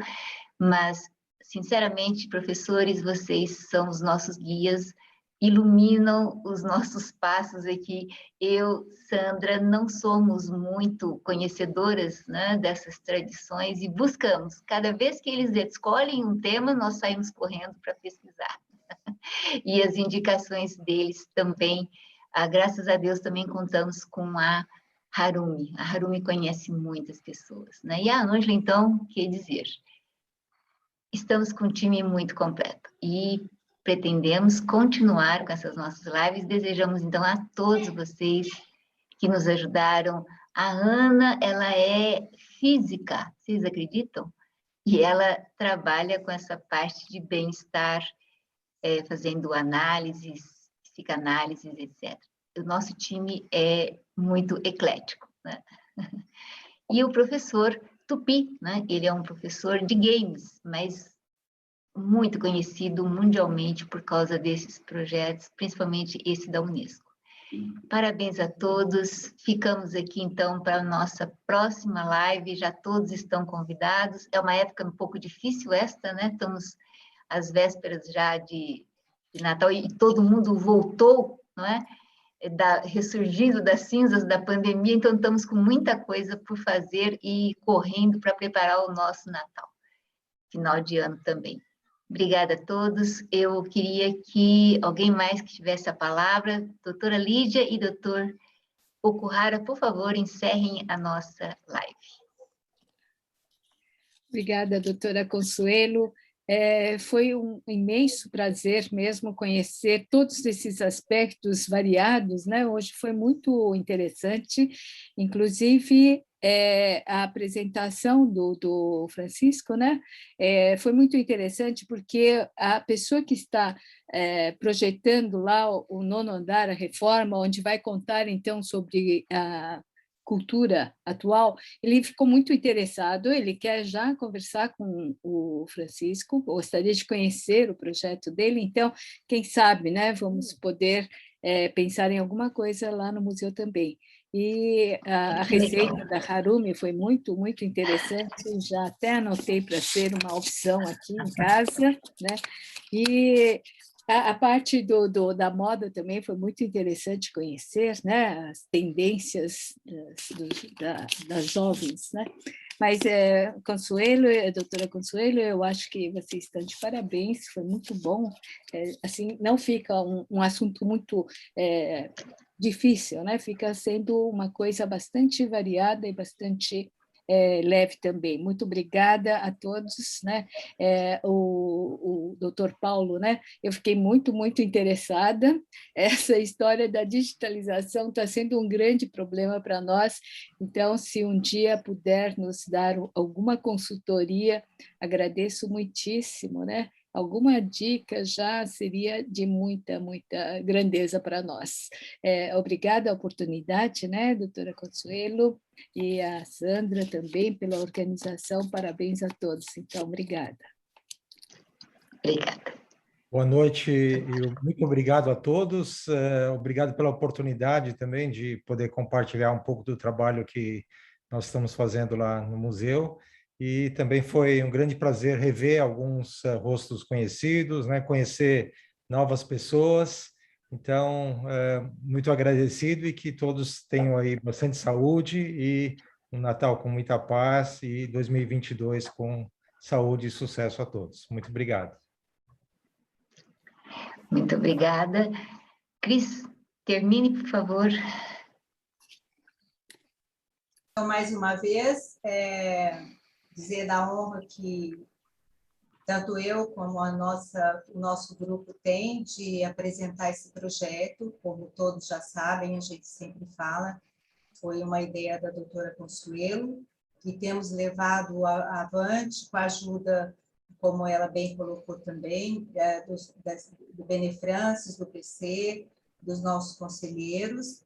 mas, sinceramente, professores, vocês são os nossos guias, iluminam os nossos passos aqui. Eu, Sandra, não somos muito conhecedoras, né, dessas tradições e buscamos. Cada vez que eles escolhem um tema, nós saímos correndo para pesquisar. e as indicações deles também. Graças a Deus também contamos com a Harumi. A Harumi conhece muitas pessoas, né? E a Ângela, então, quer dizer, estamos com um time muito completo e pretendemos continuar com essas nossas lives. Desejamos, então, a todos vocês que nos ajudaram. A Ana, ela é física, vocês acreditam? E ela trabalha com essa parte de bem-estar, fazendo análises, psicanálises, etc. O nosso time é muito eclético, né? E o professor Tupi, né? Ele é um professor de games, mas muito conhecido mundialmente por causa desses projetos, principalmente esse da Unesco. Parabéns a todos. Ficamos aqui, então, para a nossa próxima live. Já todos estão convidados. É uma época um pouco difícil esta, né? Estamos às vésperas já de Natal e todo mundo voltou, não é? Ressurgindo das cinzas da pandemia, então estamos com muita coisa por fazer e correndo para preparar o nosso Natal. Final de ano também. Obrigada a todos. Eu queria que alguém mais que tivesse a palavra, doutora Lídia e doutor Okuhara, por favor, encerrem a nossa live. Obrigada, doutora Consuelo. Foi um imenso prazer mesmo conhecer todos esses aspectos variados, né? Hoje foi muito interessante, inclusive a apresentação do Francisco, né? Foi muito interessante porque a pessoa que está projetando lá o nono andar, a reforma, onde vai contar então sobre a cultura atual, ele ficou muito interessado, ele quer já conversar com o Francisco, gostaria de conhecer o projeto dele, então, quem sabe, né, vamos poder pensar em alguma coisa lá no museu também. E a receita da Harumi foi muito, muito interessante, já até anotei para ser uma opção aqui em casa, né, e a parte da moda também foi muito interessante conhecer, né, as tendências das jovens, né? Mas, Consuelo, doutora Consuelo, eu acho que vocês estão de parabéns, foi muito bom. Assim, não fica um assunto muito difícil, né? Fica sendo uma coisa bastante variada e bastante leve também. Muito obrigada a todos, né? O doutor Paulo, né? Eu fiquei muito, muito interessada. Essa história da digitalização está sendo um grande problema para nós. Então, se um dia puder nos dar alguma consultoria, agradeço muitíssimo, né? Alguma dica já seria de muita, muita grandeza para nós. Obrigada a oportunidade, né, doutora Consuelo, e a Sandra também pela organização. Parabéns a todos. Então, obrigada. Obrigada. Boa noite e muito obrigado a todos. Obrigado pela oportunidade também de poder compartilhar um pouco do trabalho que nós estamos fazendo lá no museu. E também foi um grande prazer rever alguns rostos conhecidos, né? Conhecer novas pessoas. Então, muito agradecido e que todos tenham aí bastante saúde e um Natal com muita paz e 2022 com saúde e sucesso a todos. Muito obrigado. Muito obrigada. Cris, termine, por favor. Então, mais uma vez, dizer da honra que tanto eu como o nosso grupo tem de apresentar esse projeto, como todos já sabem, a gente sempre fala, foi uma ideia da doutora Consuelo, e temos levado avante com a ajuda, como ela bem colocou também, do Benefrances, do PC, dos nossos conselheiros,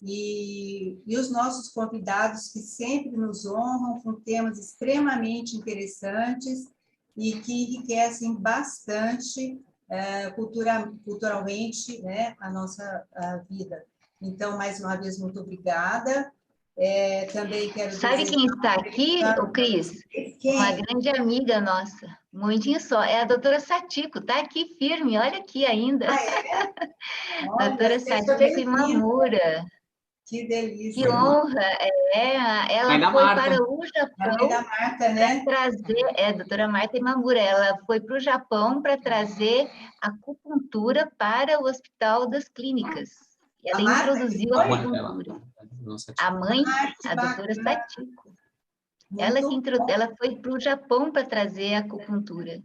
e os nossos convidados que sempre nos honram com temas extremamente interessantes e que enriquecem bastante culturalmente, né, a nossa vida. Então, mais uma vez, muito obrigada. Também quero Sabe quem está aqui, Cris? Quem? Uma grande amiga nossa, um momentinho só, é a doutora Satiko, está aqui firme, olha aqui ainda. Ah, é? Olha, Doutora Satiko Imamura. Que delícia. Que honra! Ela Mãe da foi Marta. para o A Japão mãe da Marta, né? para trazer, doutora Marta Imamura, ela foi para o Japão para trazer acupuntura para o Hospital das Clínicas. A Ela Marta introduziu que a foi? acupuntura. Nossa, A mãe, Que a doutora bacana. Satiko, Muito ela foi para o Japão para trazer a acupuntura.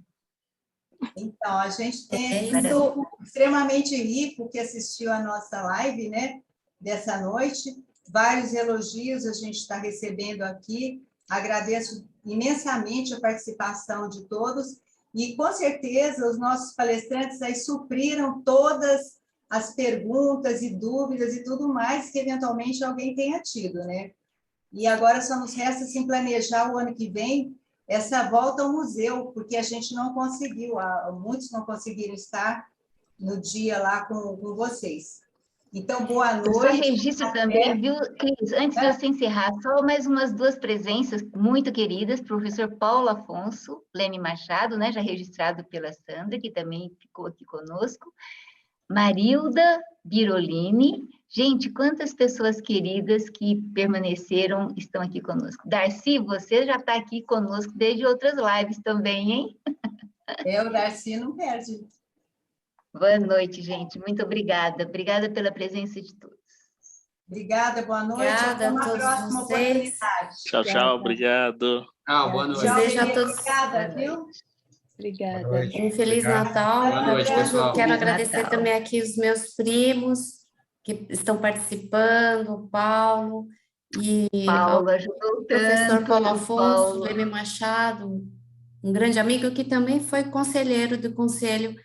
Então, a gente tem É aqui um grupo extremamente rico que assistiu a nossa live, né, dessa noite. Vários elogios a gente está recebendo aqui. Agradeço imensamente a participação de todos e, com certeza, os nossos palestrantes aí supriram todas as perguntas e dúvidas e tudo mais que, eventualmente, alguém tenha tido, né? E agora só nos resta, assim, planejar o ano que vem essa volta ao museu, porque a gente não conseguiu, muitos não conseguiram estar no dia lá com vocês. Então, boa Eu só noite. registro também, viu, Cris, antes de você encerrar, só mais umas duas presenças muito queridas, professor Paulo Afonso Leme Machado, né, já registrado pela Sandra, que também ficou aqui conosco, Marilda Birolini. Gente, quantas pessoas queridas que permaneceram, estão aqui conosco. Darcy, você já está aqui conosco desde outras lives também, hein? O Darcy não perde. Boa noite, gente. Muito obrigada. Obrigada pela presença de todos. Obrigada, boa noite. Obrigada Até uma a todos próxima vocês. oportunidade. Tchau, tchau, obrigado. boa noite. Tchau, Desejo a Denise. todos Obrigada, viu? Obrigada. Boa noite. um Feliz Obrigado. Natal Boa para noite, todos. pessoal. Eu quero Feliz agradecer Natal. também aqui os meus primos que estão participando, o Paulo e Paulo ajudou o professor tanto. Paulo Afonso Paulo. Leme Machado, um grande amigo que também foi conselheiro do Conselho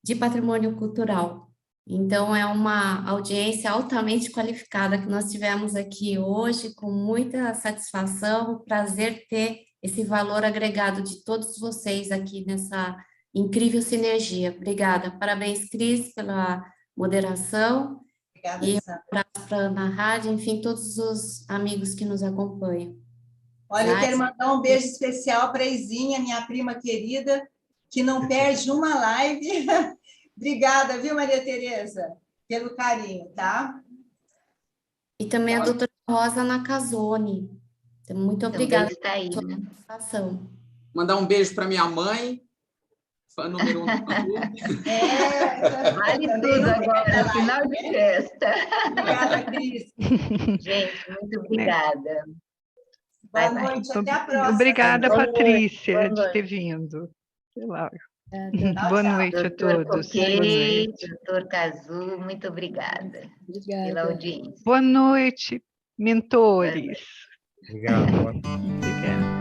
de Patrimônio Cultural. Então, é uma audiência altamente qualificada que nós tivemos aqui hoje, com muita satisfação, prazer ter esse valor agregado de todos vocês aqui nessa incrível sinergia. Obrigada. Parabéns, Cris, pela moderação. Obrigada, E Sandra. um abraço para a Ana Rádio, enfim, todos os amigos que nos acompanham. Olha, eu quero mandar um beijo especial para a Izinha, minha prima querida, que não perde uma live. Obrigada, viu, Maria Tereza, pelo carinho, tá? E também a doutora Rosa Nakazone. Então, muito obrigada Também está aí, pela né? participação. Mandar um beijo para minha mãe, fã número 1 do Cadu. Vale tudo agora, final de festa. Obrigada, Cris. Gente, muito obrigada. Boa Bye, bye. noite, até a próxima. Obrigada, Boa noite, Patrícia, boa de noite. ter vindo. Sei lá. Obrigada. Boa tchau. noite a Doutor todos. Boa Coquei, noite. doutor Cazu, muito obrigada pela Obrigada. audiência. Boa noite, mentores. Obrigado. Obrigada.